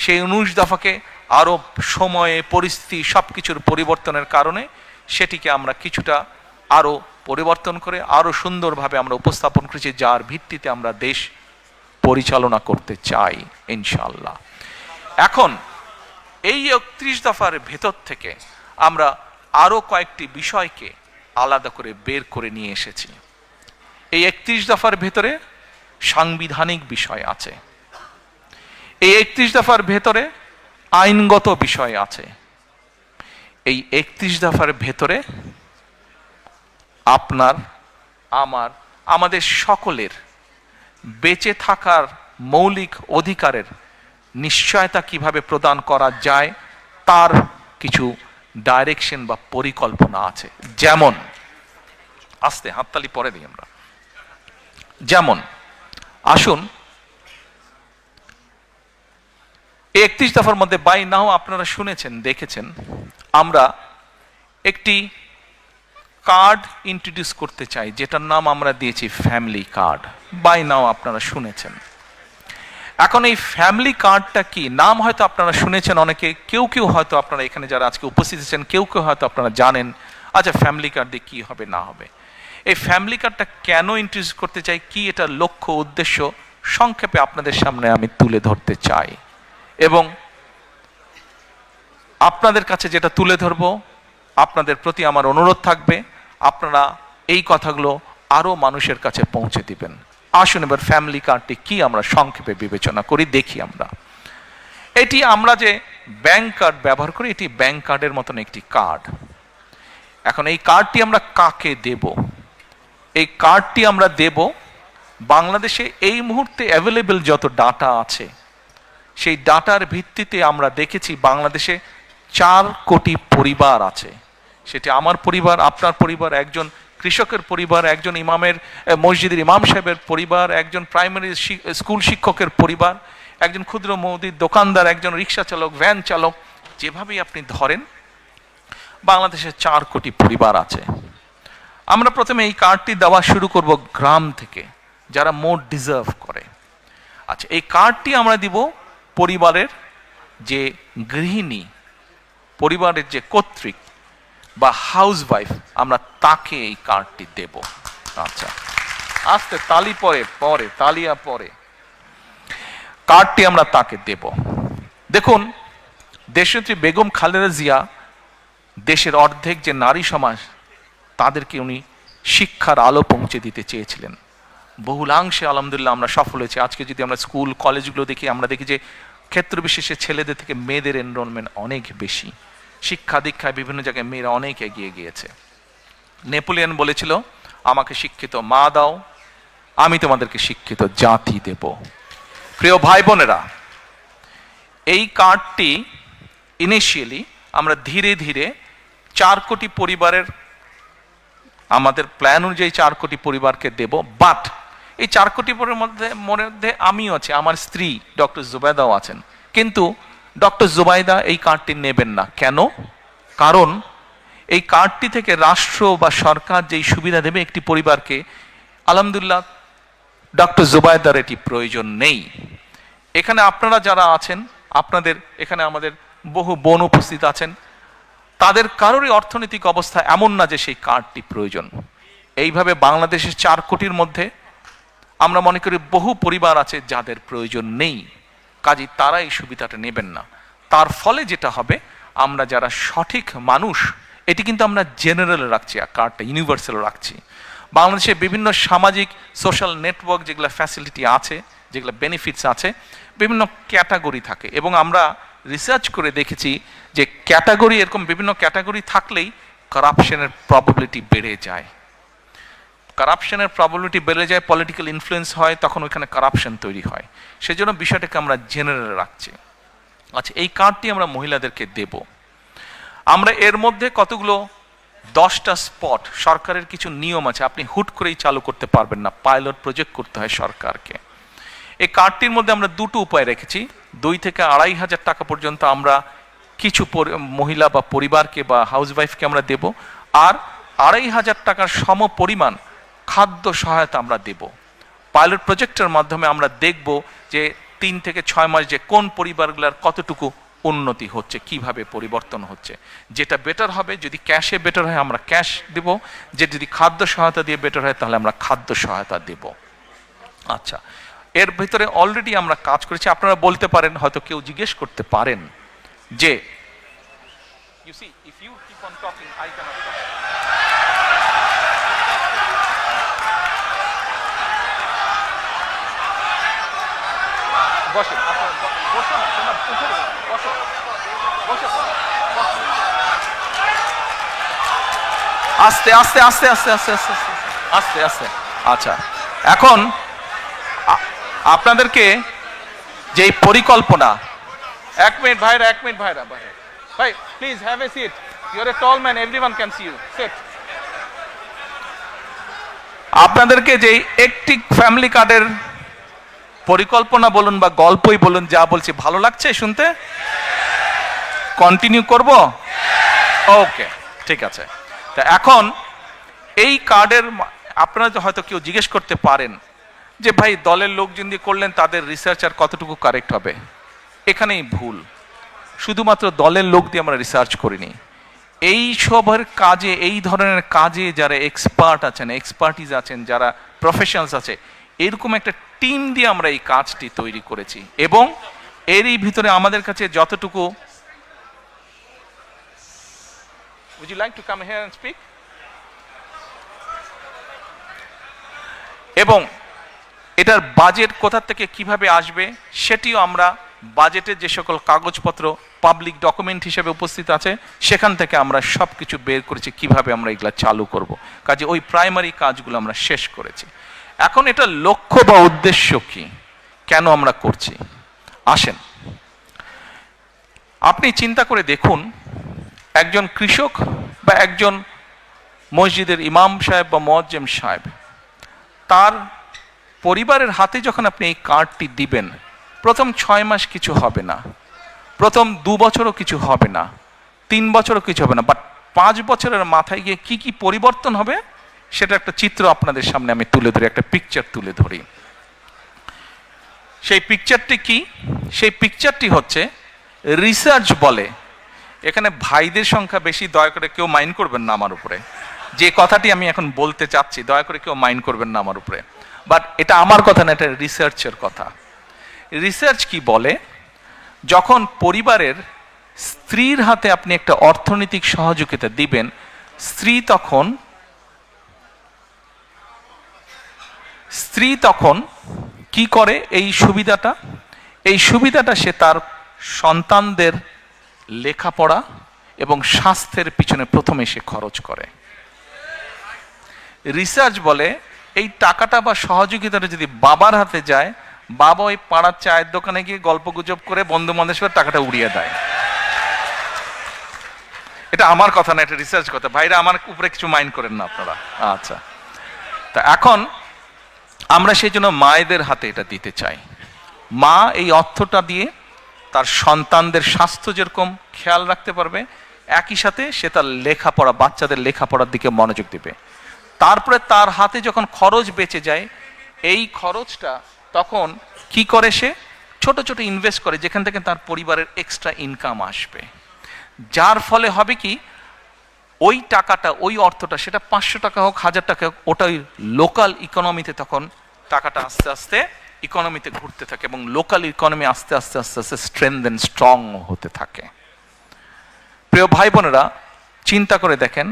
সেই 19 দফাকে আরো সময়ে, পরিস্থিতি, সবকিছুর পরিবর্তনের কারণে সেটিকে আমরা কিছুটা আরো পরিবর্তন করে আরো সুন্দরভাবে আমরা উপস্থাপন করেছি, যার ভিত্তিতে আমরা দেশ পরিচালনা করতে চাই ইনশাআল্লাহ। এখন এই 31 দফার ভেতর থেকে আমরা আরো কয়েকটি বিষয়কে আলাদা করে বের করে নিয়ে এসেছি। এই 31 দফার ভেতরে সাংবিধানিক বিষয় আছে, এই 31 দফার ভেতরে আইনগত বিষয় আছে, এই 31 দফার ভেতরে আপনার, আমার, আমাদের সকলের বেঁচে থাকার মৌলিক অধিকারের নিশ্চয়তা কিভাবে প্রদান করা যায় তার কিছু ডাইরেকশন বা পরিকল্পনা আছে। যেমন, আস্তে হাততালি পরে দিই আমরা, যেমন আসুন 31 দফার মধ্যে বাই নাও আপনারা শুনেছেন, দেখেছেন, আমরা একটি কার্ড ইন্ট্রোডিউস করতে চাই, যেটার নাম আমরা দিয়েছি ফ্যামিলি কার্ড। বাই নাও আপনারা শুনেছেন। এখন এই ফ্যামিলি কার্ডটা কি, নাম হয়তো আপনারা শুনেছেন অনেকে, কেউ কেউ হয়তো আপনারা এখানে যারা আজকে উপস্থিত আছেন কেউ কেউ হয়তো আপনারা জানেন, আচ্ছা ফ্যামিলি কার্ড দিয়ে কি হবে না হবে। এই ফ্যামিলি কার্ডটা কেন ইন্ট্রোডিউস করতে চাই, কি এটার লক্ষ্য উদ্দেশ্য, সংক্ষেপে আপনাদের সামনে আমি তুলে ধরতে চাই। এবং আপনাদের কাছে যেটা তুলে ধরবো, আপনাদের প্রতি আমার অনুরোধ থাকবে আপনারা এই কথাগুলো আরো মানুষের কাছে পৌঁছে দিবেন। আসুন এবার ফ্যামিলি কার্ডটি কি আমরা সংক্ষেপে বিবেচনা করি, দেখি আমরা। এটি আমরা যে ব্যাংক কার্ড ব্যবহার করি, এটি ব্যাংক কার্ডের মতন একটি কার্ড। এখন এই কার্ডটি আমরা কাকে দেব? এই কার্ডটি আমরা দেব বাংলাদেশে এই মুহূর্তে অ্যাভেলেবল যত ডাটা আছে সেই ডাটার ভিত্তিতে আমরা দেখেছি বাংলাদেশে 4 কোটি পরিবার আছে। সেটি আমার পরিবার, আপনার পরিবার, একজন কৃষকের পরিবার, একজন ইমামের মসজিদের ইমাম সাহেবের পরিবার, একজন প্রাইমারি স্কুল শিক্ষকের পরিবার, একজন ক্ষুদ্র মুদির দোকানদার, একজন রিক্সা চালক, ভ্যান চালক, যেভাবেই আপনি ধরেন বাংলাদেশে 4 কোটি পরিবার আছে। আমরা প্রথমে এই কার্ডটি দেওয়া শুরু করব গ্রাম থেকে, যারা মোর ডিজার্ভ করে। আচ্ছা, এই কার্ডটি আমরা দিব পরিবারের যে গৃহিণী, পরিবারের যে কর্ত্রী বা হাউসওয়াইফ, আমরা তাকে এই কার্ডটি দেব। আচ্ছা, আস্তে তালি পরে তালিয়া পরে কার্ডটি আমরা তাকে দেব। দেখুন, দেশনেত্রী বেগম খালেদা জিয়া দেশের অর্ধেক যে নারী সমাজ তাদেরকে উনি শিক্ষার আলো পৌঁছে দিতে চেয়েছিলেন। বহুলাংশে আলহামদুলিল্লাহ আমরা সফল হয়েছি। আজকে যদি আমরা স্কুল কলেজগুলো দেখি, আমরা দেখি যে ক্ষেত্র বিশেষে ছেলেদের থেকে মেয়েদের এনরোলমেন্ট অনেক বেশি। শিক্ষা দীক্ষায় বিভিন্ন জায়গায় মেয়েরা অনেক এগিয়ে গিয়েছে। নেপোলিয়ন বলেছিল, আমাকে শিক্ষিত মা দাও, আমি তোমাদেরকে শিক্ষিত জাতি দেব। প্রিয় ভাই বোনেরা, এই কার্ডটি ইনিশিয়ালি আমরা ধীরে ধীরে 4 কোটি পরিবারের, আমাদের প্ল্যান অনুযায়ী 4 কোটি পরিবারকে দেব। বাট এই 4 কোটি পরিবারের মধ্যে আমিও আছি, আমার স্ত্রী ডক্টর জুবাইদাও আছেন। কিন্তু ডক্টর জুবাইদা এই কার্ডটি নেবেন না। কেন? কারণ এই কার্ডটি থেকে রাষ্ট্র বা সরকার যেই সুবিধা দেবে একটি পরিবারকে, আলহামদুলিল্লাহ ডক্টর জুবাইদার এটি প্রয়োজন নেই। এখানে আপনারা যারা আছেন, আপনাদের এখানে আমাদের বহু বোন উপস্থিত আছেন, তাদের কারোরই অর্থনৈতিক অবস্থা এমন না যে সেই কার্ডটি প্রয়োজন। এইভাবে বাংলাদেশের 4 কোটির মধ্যে আমরা মনে করি বহু পরিবার আছে যাদের প্রয়োজন নেই, কাজেই তারা এই সুবিধাটা নেবেন না। তার ফলে যেটা হবে, আমরা যারা সঠিক মানুষ, এটি কিন্তু আমরা জেনারেল রাখছি, কার্ডটা ইউনিভার্সাল রাখছি। বাংলাদেশে বিভিন্ন সামাজিক সোশ্যাল নেটওয়ার্ক যেগুলো ফ্যাসিলিটি আছে, যেগুলো বেনিফিটস আছে, বিভিন্ন ক্যাটাগরি থাকে, এবং আমরা রিসার্চ করে দেখেছি যে ক্যাটাগরি, এরকম বিভিন্ন ক্যাটাগরি থাকলেই কারাপশনের প্রবাবিলিটি বেড়ে যায়। কারাপশনের প্রবাবিলিটি বেড়ে যায়, পলিটিক্যাল ইনফ্লুয়েন্স হয়, তখন ওইখানে কারাপশন তৈরি হয়। সেজন্য বিষয়টাকে আমরা জেনারেল রাখছি। আচ্ছা, এই কার্ডটি আমরা মহিলাদেরকে দেব। আমরা এর মধ্যে কতগুলো 10টা স্পট, সরকারের কিছু নিয়ম আছে, আপনি হুট করেই চালু করতে পারবেন না, পাইলট প্রজেক্ট করতে হয় সরকারকে। এই কার্ডটির মধ্যে আমরা 2টো উপায় রেখেছি। 2 থেকে 2,500 টাকা পর্যন্ত আমরা কিছু মহিলা বা পরিবারকে বা হাউসওয়াইফকে আমরা দেব, আর 2,500 টাকার সম পরিমাণ খাদ্য সহায়তা আমরা দেব। পাইলট প্রজেক্টের মাধ্যমে আমরা দেখব যে 3 থেকে 6 মাস যে কোন পরিবারগুলোর কতটুকু উন্নতি হচ্ছে, কিভাবে পরিবর্তন হচ্ছে। যেটা বেটার হবে, যদি ক্যাশে বেটার হয় আমরা ক্যাশ দেব, যে যদি খাদ্য সহায়তা দিয়ে বেটার হয় তাহলে আমরা খাদ্য সহায়তা দেব। আচ্ছা, এর ভিতরে অলরেডি আমরা কাজ করেছি। আপনারা বলতে পারেন, হয়তো কেউ জিজ্ঞেস করতে পারেন যে you see if you keep on talking I cannot talk. বসেন, আপনারা বসুন, তোমরা উঠে বসো, বসো, আস্তে আস্তে আস্তে আস্তে আস্তে আস্তে আস্তে আস্তে। আচ্ছা, এখন আপনাদেরকে যে পরিকল্পনা, 1 মিনিট ভাইরা, 1 মিনিট ভাইরা, ভাই please have a seat, you are a tall man, everyone can see you, sit. আপনাদেরকে যে একটি ফ্যামিলি কার্ডের পরিকল্পনা বলুন বা গল্পই বলুন, যা বলছি ভালো লাগছে শুনতে? কন্টিনিউ করব? ওকে, ঠিক আছে। তা এখন এই কার্ডের আপনারা হয়তো কেউ জিজ্ঞেস করতে পারেন যে ভাই দলের লোকজন দিয়ে করলেন, তাদের রিসার্চ আর কতটুকু কারেক্ট হবে? এখানেই ভুল। শুধুমাত্র দলের লোক দিয়ে আমরা রিসার্চ করিনি। এই সবের কাজে, এই ধরনের কাজে যারা এক্সপার্ট আছেন, এক্সপার্টিজ আছেন, যারা প্রফেশনালস আছে, এরকম একটা টিম দিয়ে আমরা এই কাজটি তৈরি করেছি। এবং এরই ভিতরে আমাদের কাছে যতটুকু, would you like to come here and speak? এবং এটার বাজেট কোথা থেকে কিভাবে আসবে সেটিও আমরা বাজেটের যে সকল কাগজপত্র পাবলিক ডকুমেন্ট হিসেবে উপস্থিত আছে, সেখান থেকে আমরা সব কিছু বের করেছি কিভাবে আমরা এগুলা চালু করব। কাজে ওই প্রাইমারি কাজগুলো আমরা শেষ করেছি। এখন এটা লক্ষ্য বা উদ্দেশ্য কি, কেন আমরা করছি, আসেন। আপনি চিন্তা করে দেখুন, একজন কৃষক বা একজন মসজিদের ইমাম সাহেব বা মুয়াজ্জিম সাহেব, তার পরিবারের হাতে যখন আপনি এই কার্ডটি দিবেন, প্রথম 6 মাস কিছু হবে না, প্রথম 2 বছরও কিছু হবে না, 3 বছরও কিছু হবে না, বাট 5 বছরের মাথায় গিয়ে কি কি পরিবর্তন হবে সেটা একটা চিত্র আপনাদের সামনে আমি তুলে ধরি, একটা পিকচার তুলে ধরি। সেই পিকচারটি কি? সেই পিকচারটি হচ্ছে, রিসার্চ বলে, এখানে ভাইদের সংখ্যা বেশি, দয়া করে কেউ মাইন্ড করবেন না আমার উপরে, যে কথাটি আমি এখন বলতে চাচ্ছি দয়া করে কেউ মাইন্ড করবেন না আমার উপরে, বাট এটা আমার কথা না, এটা রিসার্চের কথা। রিসার্চ কি বলে, যখন পরিবারের স্ত্রীর হাতে আপনি একটা অর্থনৈতিক সহযোগিতা দিবেন, স্ত্রী তখন কি করে, এই সুবিধাটা সে তার সন্তানদের লেখাপড়া এবং স্বাস্থ্যের পিছনে প্রথমে সে খরচ করে। রিসার্চ বলে, এই টাকাটা বা সহযোগিতাটা যদি বাবার হাতে যায়, বাবা ওই পাড়ার চায়ের দোকানে গিয়ে গল্প গুজব করে বন্ধু বান্ধবের টাকাটা উড়িয়ে দেয়। এটা আমার কথা না, এটা রিসার্চ কথা, ভাইরা আমার উপরে কিছু মাইন্ড করেন না আপনারা। আচ্ছা, তা এখন আমরা সেই জন্য মায়েদের হাতে এটা দিতে চাই। মা এই অর্থটা দিয়ে তার সন্তানদের স্বাস্থ্য যেরকম খেয়াল রাখতে পারবে, একই সাথে সে তার লেখাপড়া, বাচ্চাদের লেখাপড়ার দিকে মনোযোগ দিবে। তারপরে তার হাতে যখন খরচ বেঁচে যায়, এই খরচটা তখন কি করে, সে ছোট ছোট ইনভেস্ট করে, যেখান থেকে তার পরিবারের এক্সট্রা ইনকাম আসবে। যার ফলে হবে কি, ওই টাকাটা, ওই অর্থটা, সেটা 500 টাকা হোক, 1000 টাকা হোক, ওটা ওই লোকাল ইকোনমিতে তখন টাকাটা আস্তে আস্তে ইকোনমিতে ঘুরতে থাকে এবং লোকাল ইকোনমি আস্তে আস্তে আস্তে আস্তে স্ট্রেংথ এন্ড স্ট্রং হতে থাকে। প্রিয় ভাই বোনেরা, চিন্তা করে দেখেন,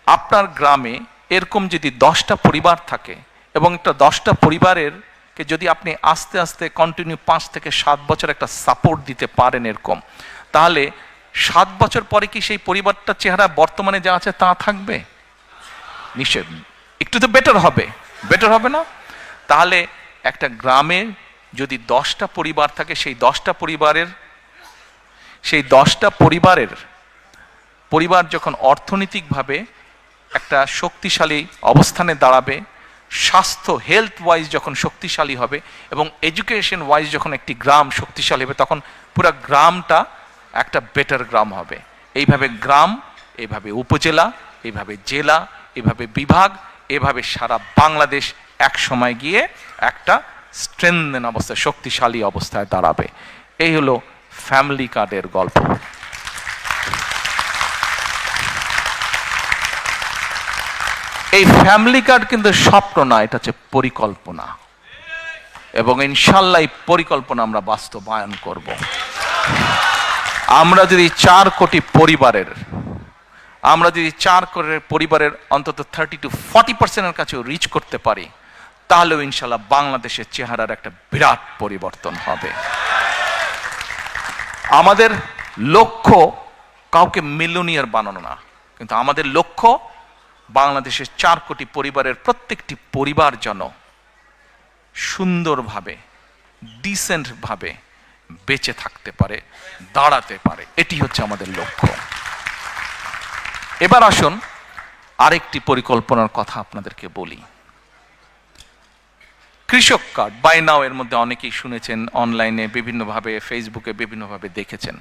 আপনার গ্রামে এরকম যদি 10টা পরিবার থাকে এবং একটা 10টা পরিবারের কে যদি আপনি আস্তে আস্তে কন্টিনিউ 5 থেকে 7 বছর একটা সাপোর্ট দিতে পারেন এরকম, তাহলে 7 বছর পরে কি সেই পরিবারটার চেহারা বর্তমানে যা আছে তা থাকবে? নিশ্চয় একটু তো বেটার হবে না? তাহলে একটা গ্রামে যদি 10টা পরিবার থাকে, সেই 10টা পরিবার যখন অর্থনৈতিকভাবে একটা শক্তিশালী অবস্থানে দাঁড়াবে, স্বাস্থ্য হেলথ ওয়াইজ যখন শক্তিশালী হবে এবং এডুকেশন ওয়াইজ যখন একটি গ্রাম শক্তিশালী হবে, তখন পুরো গ্রামটা একটা বেটার গ্রাম হবে। এইভাবে গ্রাম, এইভাবে উপজেলা, এইভাবে জেলা, এইভাবে বিভাগ, এভাবে সারা বাংলাদেশ এক সময় গিয়ে একটা স্ট্রেংথেন অবস্থায়, শক্তিশালী অবস্থায় দাঁড়াবে। এই হলো ফ্যামিলি কার্ডের গল্প। এই ফ্যামিলি কার্ড কিন্তু স্বপ্ন না, এটা হচ্ছে পরিকল্পনা, এবং ইনশাল্লাহ এই পরিকল্পনা আমরা বাস্তবায়ন করব। আমরা যদি 4 কোটি পরিবারের অন্তত 30 to 40% কাছেও রিচ করতে পারি, তাহলেও ইনশাল্লাহ বাংলাদেশের চেহারার একটা বিরাট পরিবর্তন হবে। আমাদের লক্ষ্য কাউকে মিলিয়নিয়ার বানানো না, কিন্তু আমাদের লক্ষ্য বাংলাদেশের 4 কোটি পরিবারের প্রত্যেকটি পরিবার যেন সুন্দরভাবে, ডিসেন্ট ভাবে বেঁচে থাকতে পারে, দাঁড়াতে পারে। এটি হচ্ছে আমাদের লক্ষ্য। এবার আসুন আরেকটি পরিকল্পনার কথা আপনাদেরকে বলি। কৃষক কার্ড, বাই নাও এর মধ্যে অনেকেই শুনেছেন, অনলাইনে বিভিন্নভাবে, ফেসবুকে বিভিন্নভাবে দেখেছেন।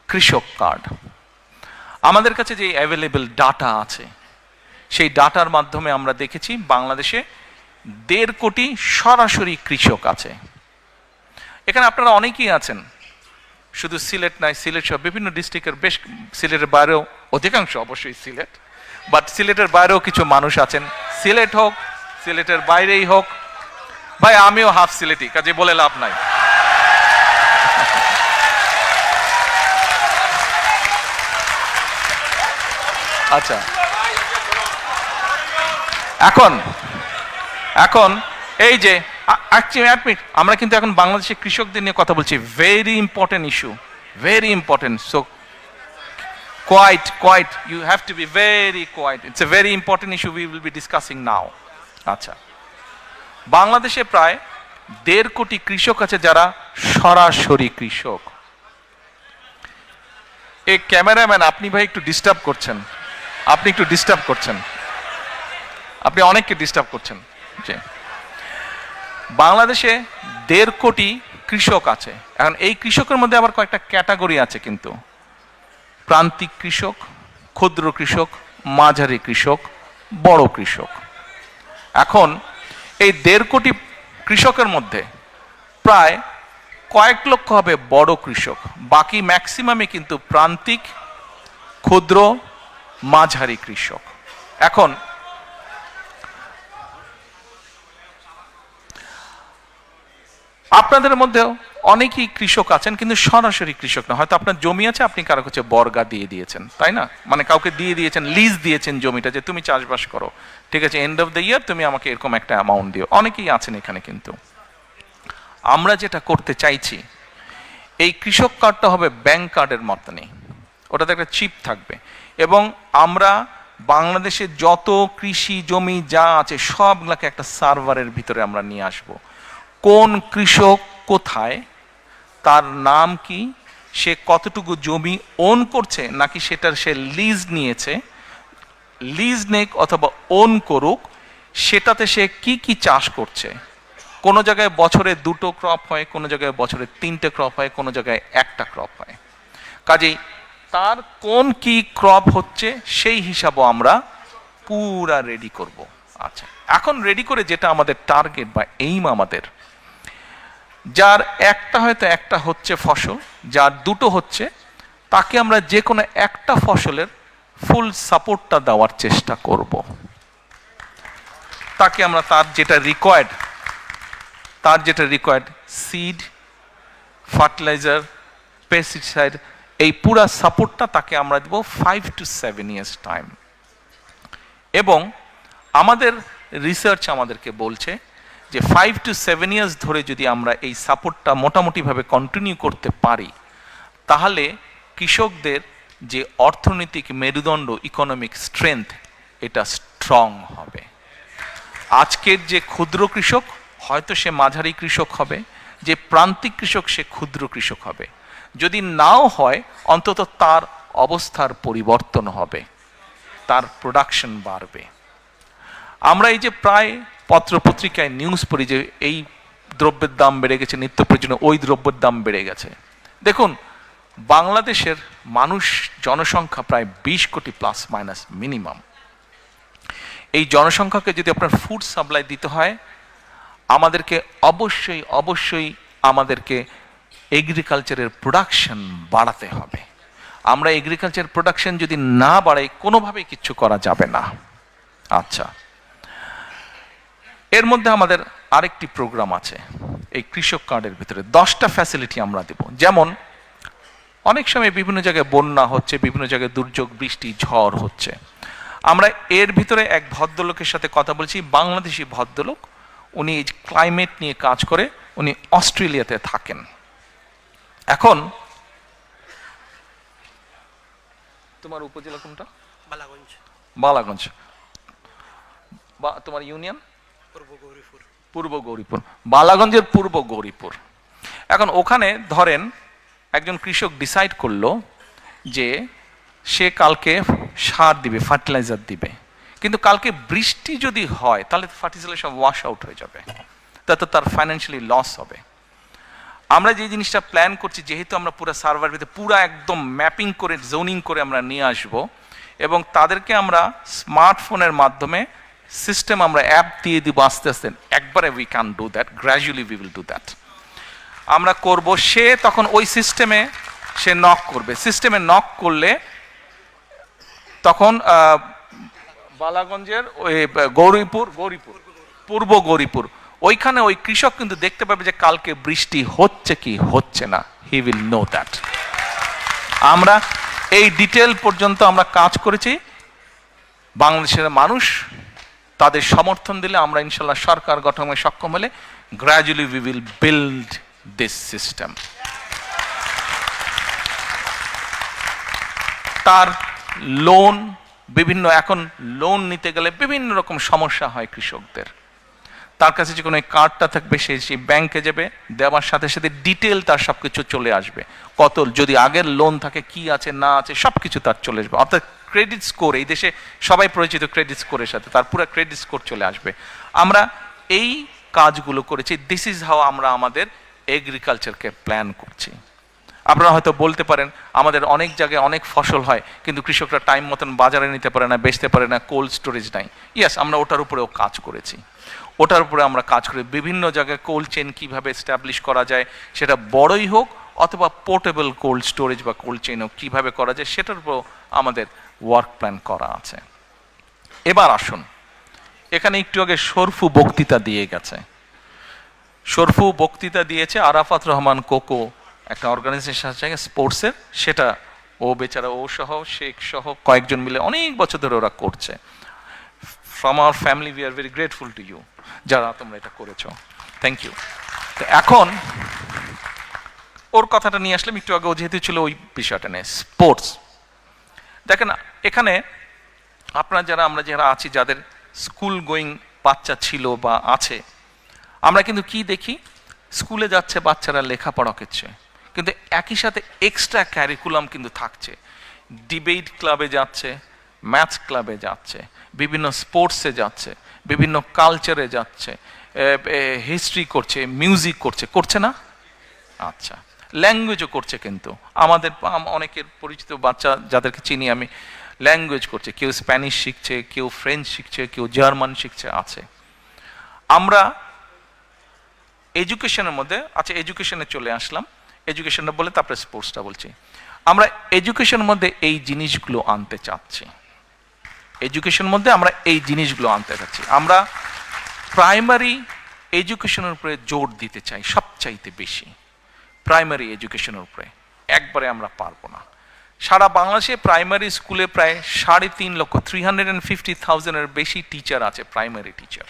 কৃষক কার্ড, আমাদের কাছে যে অ্যাভেলেবল ডাটা আছে, সেই ডাটার মাধ্যমে আমরা দেখেছি বাংলাদেশে 1.5 কোটি সরাসরি কৃষক আছে। এখানে আপনারা অনেকেই আছেন, শুধু সিলেট নয়, সিলেট সহ বিভিন্ন ডিস্ট্রিক্টের, বেশ সিলেটের বাইরেও, অধিকাংশ অবশ্যই সিলেট, বাট সিলেটের বাইরেও কিছু মানুষ আছেন। সিলেট হোক, সিলেটের বাইরেই হোক, ভাই আমিও হাফ সিলেটি, কাজে বলে লাভ নাই। আচ্ছা, এখন এই যে আমরা কিন্তু এখন বাংলাদেশের কৃষকদের নিয়ে কথা বলছি। Very important issue, very important. So quiet you have to be very quiet. It's a very important issue we will be discussing now. আচ্ছা, বাংলাদেশে প্রায় 1.5 কোটি কৃষক আছে যারা সরাসরি কৃষক। এই ক্যামেরাম্যান, আপনি ভাই একটু ডিস্টার্ব করছেন, আপনি একটু ডিস্টার্ব করছেন, আপনি অনেককে ডিস্টার্ব করছেন। যে বাংলাদেশে 1.5 কোটি কৃষক আছে। এখন এই কৃষকের মধ্যে আবার কয়েকটা ক্যাটাগরি আছে কিন্তু, প্রান্তিক কৃষক, ক্ষুদ্র কৃষক, মাঝারি কৃষক, বড় কৃষক। এখন এই 1.5 কোটি কৃষকের মধ্যে প্রায় কয়েক লক্ষ হবে বড় কৃষক, বাকি ম্যাক্সিমামে কিন্তু প্রান্তিক, ক্ষুদ্র, মাঝারি কৃষক। এখন আপনাদের মধ্যেও অনেকেই কৃষক আছেন কিন্তু সরাসরি কৃষক না, হয়তো আপনার জমি আছে, আপনি কারো কাছে বর্গা দিয়ে দিয়েছেন, তাই না? মানে কাউকে দিয়ে দিয়েছেন, লিজ দিয়েছেন জমিটা, যে তুমি চাষবাস করো, ঠিক আছে, এন্ড অফ দ্য ইয়ার তুমি আমাকে এরকম একটা অ্যামাউন্ট দিও। অনেকেই আছেন এখানে। কিন্তু আমরা যেটা করতে চাইছি, এই কৃষক কার্ডটা হবে ব্যাংক কার্ডের মতনই, ওটাতে একটা চিপ থাকবে, এবং আমরা বাংলাদেশের যত কৃষি জমি যা আছে সবগুলোকে একটা সার্ভারের ভিতরে আমরা নিয়ে আসব। কোন কৃষক কোথায়, তার নাম কি, সে কতটুকু জমি ওন করছে, নাকি সেটার সে লিজ নিয়েছে, লিজ নেক অথবা ওন করুক, সেটাতে সে কি কি চাষ করছে। কোনো জায়গায় বছরে 2টো ক্রপ হয়, কোনো জায়গায় বছরে 3টে ক্রপ হয়, কোনো জায়গায় 1টা ক্রপ হয়। কাজেই তার কোন কি ক্রপ হচ্ছে সেই হিসাবও আমরা পুরা রেডি করব। আচ্ছা, এখন রেডি করে যেটা আমাদের টার্গেট বা এইম, আমাদের যার একটা হচ্ছে ফসল, যার 2টো হচ্ছে, তাকে আমরা যে কোনো একটা ফসলের ফুল সাপোর্টটা দেওয়ার চেষ্টা করব। তাকে আমরা তার যেটা রিকোয়ার্ড সিড, ফার্টিলাইজার, পেস্টিসাইড, এই পুরা সাপোর্টটা তাকে আমরা দেব 5 to 7 years টাইম। এবং আমাদের রিসার্চ আমাদেরকে বলছে যে 5 to 7 years ধরে যদি আমরা এই সাপোর্টটা মোটামুটিভাবে কন্টিনিউ করতে পারি, তাহলে কৃষকদের যে অর্থনৈতিক মেরুদণ্ড, ইকোনমিক স্ট্রেংথ, এটা স্ট্রং হবে। আজকের যে ক্ষুদ্র কৃষক, হয়তো সে মাঝারি কৃষক হবে, যে প্রান্তিক কৃষক সে ক্ষুদ্র কৃষক হবে। যদি নাও হয়, অন্তত তার অবস্থার পরিবর্তন হবে, তার প্রোডাকশন বাড়বে। আমরা এই যে প্রায় পত্রপত্রিকায় নিউজ পড়ি যে এই দ্রব্যের দাম বেড়ে গেছে, নিত্য প্রয়োজনীয় ওই দ্রব্যের দাম বেড়ে গেছে। দেখুন, বাংলাদেশের মানুষ জনসংখ্যা প্রায় 20 কোটি প্লাস মাইনাস মিনিমাম। এই জনসংখ্যাকে যদি আপনার ফুড সাপ্লাই দিতে হয়, আমাদেরকে অবশ্যই আমাদেরকে এগ্রিকালচারের প্রোডাকশন বাড়াতে হবে। আমরা এগ্রিকালচার প্রোডাকশন যদি না বাড়াই, কোনোভাবেই কিচ্ছু করা যাবে না। আচ্ছা, এর মধ্যে আমাদের আরেকটি প্রোগ্রাম আছে এই কৃষক কার্ডের ভিতরে। 10টা ফ্যাসিলিটি আমরা দেব। যেমন অনেক সময় বিভিন্ন জায়গায় বন্যা হচ্ছে, বিভিন্ন জায়গায় দুর্যোগ, বৃষ্টি, ঝড় হচ্ছে। আমরা এর ভিতরে এক ভদ্রলোকের সাথে কথা বলছি, বাংলাদেশি ভদ্রলোক, উনি এই ক্লাইমেট নিয়ে কাজ করে, উনি অস্ট্রেলিয়াতে থাকেন। এখন তোমার উপজেলা কোনটা? বালাগঞ্জ। বা তোমার ইউনিয়ন? পূর্ব গৌরীপুর। বালাগঞ্জের পূর্ব গৌরীপুর। এখন ওখানে ধরেন একজন কৃষক ডিসাইড করলো যে সে কালকে সার দিবে, ফার্টিলাইজার দিবে, কিন্তু কালকে বৃষ্টি যদি হয় তাহলে ফার্টিলাইজার সব ওয়াশ আউট হয়ে যাবে, তাতে তার ফাইন্যান্সিয়ালি লস হবে। আমরা যে জিনিসটা প্ল্যান করছি, যেহেতু আমরা পুরো সার্ভার ভিতরে পুরা একদম ম্যাপিং করে, জোনিং করে আমরা নিয়ে আসব, এবং তাদেরকে আমরা স্মার্টফোনের মাধ্যমে সিস্টেম, আমরা অ্যাপ দিয়ে দিব আস্তে আস্তে। একবারে we can do that, gradually we will do that. আমরা করব, সে তখন ওই সিস্টেমে সে নক করবে। সিস্টেমে নক করলে তখন বালাগঞ্জের ওই পূর্ব গৌরীপুর, ওইখানে ওই কৃষক কিন্তু দেখতে পাবে যে কালকে বৃষ্টি হচ্ছে কি হচ্ছে না, হি উইল নো দ্যাট। আমরা এই ডিটেল পর্যন্ত আমরা কাজ করেছি। বাংলাদেশের মানুষ তাদের সমর্থন দিলে, আমরা ইনশাল্লাহ সরকার গঠনে সক্ষম হলে, gradually we will build this system. তার লোন, বিভিন্ন এখন লোন নিতে গেলে বিভিন্ন রকম সমস্যা হয় কৃষকদের। তার কাছে যে কোনো কার্ডটা থাকবে, সে সেই ব্যাংকে যাবে, দেওয়ার সাথে সাথে ডিটেল তার সব কিছু চলে আসবে, কত যদি আগের লোন থাকে, কি আছে না আছে সব কিছু তার চলে আসবে। অর্থাৎ ক্রেডিট স্কোর, এই দেশে সবাই পরিচিত ক্রেডিট স্কোরের সাথে, তার পুরো ক্রেডিট স্কোর চলে আসবে। আমরা এই কাজগুলো করেছি। দিস ইজ হাউ আমরা আমাদের এগ্রিকালচারকে প্ল্যান করছি। আপনারা হয়তো বলতে পারেন আমাদের অনেক জায়গায় অনেক ফসল হয়, কিন্তু কৃষকরা টাইম মতন বাজারে নিতে পারে না, বেচতে পারে না, কোল্ড স্টোরেজ নাই। ইয়েস, আমরা ওটার উপরেও কাজ করেছি। ওটার উপরে আমরা কাজ করি, বিভিন্ন জায়গায় কোল্ড চেন কীভাবে এস্টাবলিশ করা যায়, সেটা বড়ই হোক অথবা পোর্টেবল কোল্ড স্টোরেজ বা কোল্ড চেন হোক, কীভাবে করা যায় সেটার উপর আমাদের ওয়ার্ক প্ল্যান করা আছে। এবার আসুন, এখানে একটু আগে শরফু বক্তৃতা দিয়ে গেছে। শরফু বক্তৃতা দিয়েছে আরাফাত রহমান কোকো, একটা অর্গানাইজেশন আছে স্পোর্টসের, সেটা ও বেচারা, ও সহ শেখ সহ কয়েকজন মিলে অনেক বছর ধরে ওরা করছে। From our family we are very grateful to you, যারা তোমরা এটা করেছো, থ্যাংক ইউ। তো এখন ওর কথাটা নিয়ে আসলাম একটু আগে, ও যেহেতু ছিল ওই বিষয়টা নিয়ে স্পোর্টস। দেখেন এখানে আপনারা যারা, আমরা যারা আছি, যাদের স্কুল গোয়িং বাচ্চা ছিল বা আছে, আমরা কিন্তু কি দেখি, স্কুলে যাচ্ছে বাচ্চারা, লেখাপড়া করছে, কিন্তু একই সাথে এক্সট্রা ক্যারিকুলাম কিন্তু থাকছে। ডিবেট ক্লাবে যাচ্ছে, ম্যাথস ক্লাবে যাচ্ছে, বিভিন্ন স্পোর্টসে যাচ্ছে, বিভিন্ন কালচারে যাচ্ছে, হিস্ট্রি করছে, মিউজিক করছে, করছে না? আচ্ছা, ল্যাঙ্গুয়েজও করছে। কিন্তু আমাদের অনেকের পরিচিত বাচ্চা যাদেরকে চিনি আমি, ল্যাঙ্গুয়েজ করছে, কেউ স্প্যানিশ শিখছে, কেউ ফ্রেঞ্চ শিখছে, কেউ জার্মান শিখছে, আছে। আমরা এডুকেশনের মধ্যে, আচ্ছা এডুকেশনে চলে আসলাম, এডুকেশনটা বলে তারপরে স্পোর্টসটা বলছি। আমরা এডুকেশনের মধ্যে এই জিনিসগুলো আনতে চাচ্ছি, এডুকেশনের মধ্যে আমরা এই জিনিসগুলো আনতে চাচ্ছি। আমরা প্রাইমারি এডুকেশনের উপরে জোর দিতে চাই সবচাইতে বেশি, প্রাইমারি এডুকেশনের উপরে। একবারে আমরা পারবো না। সারা বাংলাদেশে প্রাইমারি স্কুলে প্রায় 3.5 লক্ষ, 350,000-এর বেশি টিচার আছে, প্রাইমারি টিচার।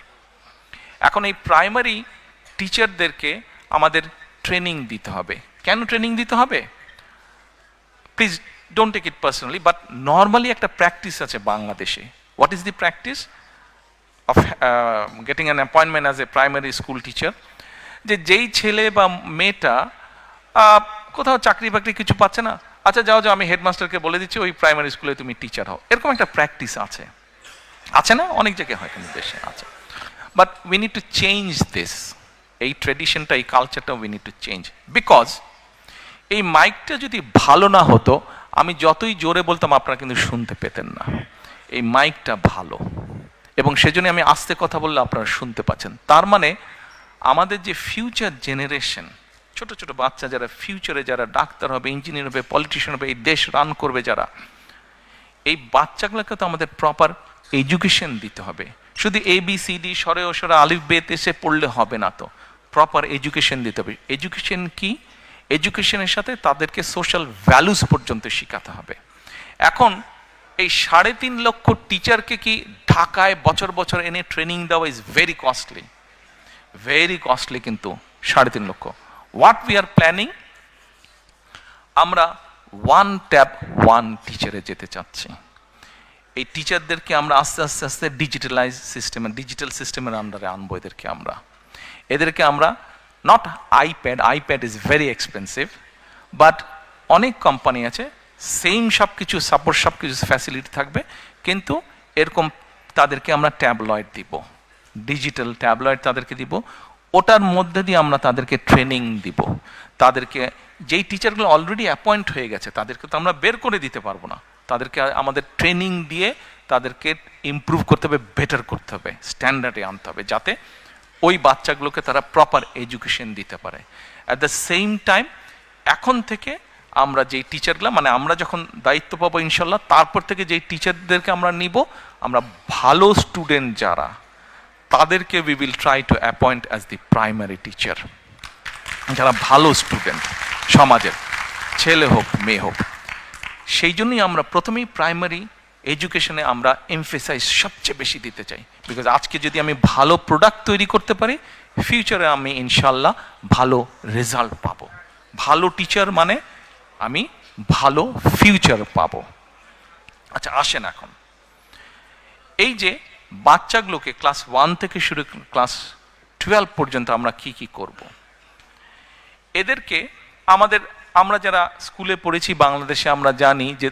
এখন এই প্রাইমারি টিচারদেরকে আমাদের ট্রেনিং দিতে হবে। কেন ট্রেনিং দিতে হবে? Please don't take it personally, but normally একটা প্র্যাকটিস আছে বাংলাদেশে। What is the practice of getting an appointment as a primary school teacher? যে যেই ছেলে বা মেয়েটা কোথাও চাকরি বাকরি কিছু পাচ্ছে না, আচ্ছা যাও যাও, আমি হেডমাস্টারকে বলে দিচ্ছি ওই প্রাইমারি স্কুলে তুমি টিচার হও। এরকম একটা প্র্যাকটিস আছে, আছে না? অনেক জায়গায় হয়, কিন্তু দেশে আছে। But we need to change this. এই ট্রেডিশনটা, এই কালচারটা we need to change. Because এই মাইকটা যদি ভালো না হতো, আমি যতই জোরে বলতাম আপনারা কিন্তু শুনতে পেতেন না। এই মাইকটা ভালো, এবং সেজন্য আমি আস্তে কথা বললে আপনারা শুনতে পাচ্ছেন। তার মানে আমাদের যে ফিউচার জেনারেশন, ছোট ছোট বাচ্চা যারা ফিউচারে, যারা ডাক্তার হবে, ইঞ্জিনিয়ার হবে, পলিটিশিয়ান হবে, এই দেশ রান করবে যারা, এই বাচ্চাগুলোকে তো আমাদের প্রপার এডুকেশন দিতে হবে। শুধু ABCD সরে ও সরে আলিফ বেতে সে পড়লে হবে না, তো প্রপার এডুকেশন দিতে হবে। এডুকেশন কি? এডুকেশনের সাথে তাদেরকে সোশ্যাল ভ্যালুস পর্যন্ত শেখাতে হবে। এখন এই 3.5 লক্ষ টিচারকে কি ঢাকায় বছর বছর এনে ট্রেনিং দেওয়া is very costly, very costly. কিন্তু 3.5 লক্ষ, হোয়াট উই আর প্ল্যানিং, আমরা 1 ট্যাব 1 টিচারে যেতে চাচ্ছি। এই টিচারদেরকে আমরা আস্তে আস্তে আস্তে ডিজিটালাইজ সিস্টেমে, ডিজিটাল সিস্টেমের আন্ডারে আনবো এদেরকে। এদেরকে আমরা not iPad is very expensive, but অনেক কোম্পানি আছে সেম সব কিছু সাপোর্ট, সব কিছু ফ্যাসিলিটি থাকবে, কিন্তু এরকম তাদেরকে আমরা ট্যাবলয়েড দিব, ডিজিটাল ট্যাবলয়েড তাদেরকে দিব। ওটার মধ্যে দিয়ে আমরা তাদেরকে ট্রেনিং দিব। তাদেরকে, যেই টিচারগুলো অলরেডি অ্যাপয়েন্ট হয়ে গেছে তাদেরকে তো আমরা বের করে দিতে পারবো না, তাদেরকে আমাদের ট্রেনিং দিয়ে তাদেরকে ইমপ্রুভ করতে হবে, বেটার করতে হবে, স্ট্যান্ডার্ডে আনতে হবে, যাতে ওই বাচ্চাগুলোকে তারা প্রপার এডুকেশন দিতে পারে। অ্যাট দ্য সেম টাইম এখন থেকে আমরা যেই টিচারগুলো, মানে আমরা যখন দায়িত্ব পাবো ইনশাল্লাহ, তারপর থেকে যেই টিচারদেরকে আমরা নিব, আমরা ভালো স্টুডেন্ট যারা, তাদেরকে we will try to appoint as the primary teacher. যারা ভালো স্টুডেন্ট সমাজের, ছেলে হোক মেয়ে হোক। সেই জন্যই আমরা প্রথমেই প্রাইমারি এডুকেশনে আমরা এমফেসাইজ সবচেয়ে বেশি দিতে চাই। বিকজ আজকে যদি আমি ভালো প্রোডাক্ট তৈরি করতে পারি, ফিউচারে আমি ইনশাল্লাহ ভালো রেজাল্ট পাবো। ভালো টিচার মানে আমি ভালো ফিউচার পাবো। আচ্ছা আসেন, এখন এই যে বাচ্চাগুলোকে ক্লাস 1 থেকে শুরু, ক্লাস 12 পর্যন্ত আমরা কি কি করব। এদেরকে আমরা যারা স্কুলে পড়েছি বাংলাদেশে আমরা জানি যে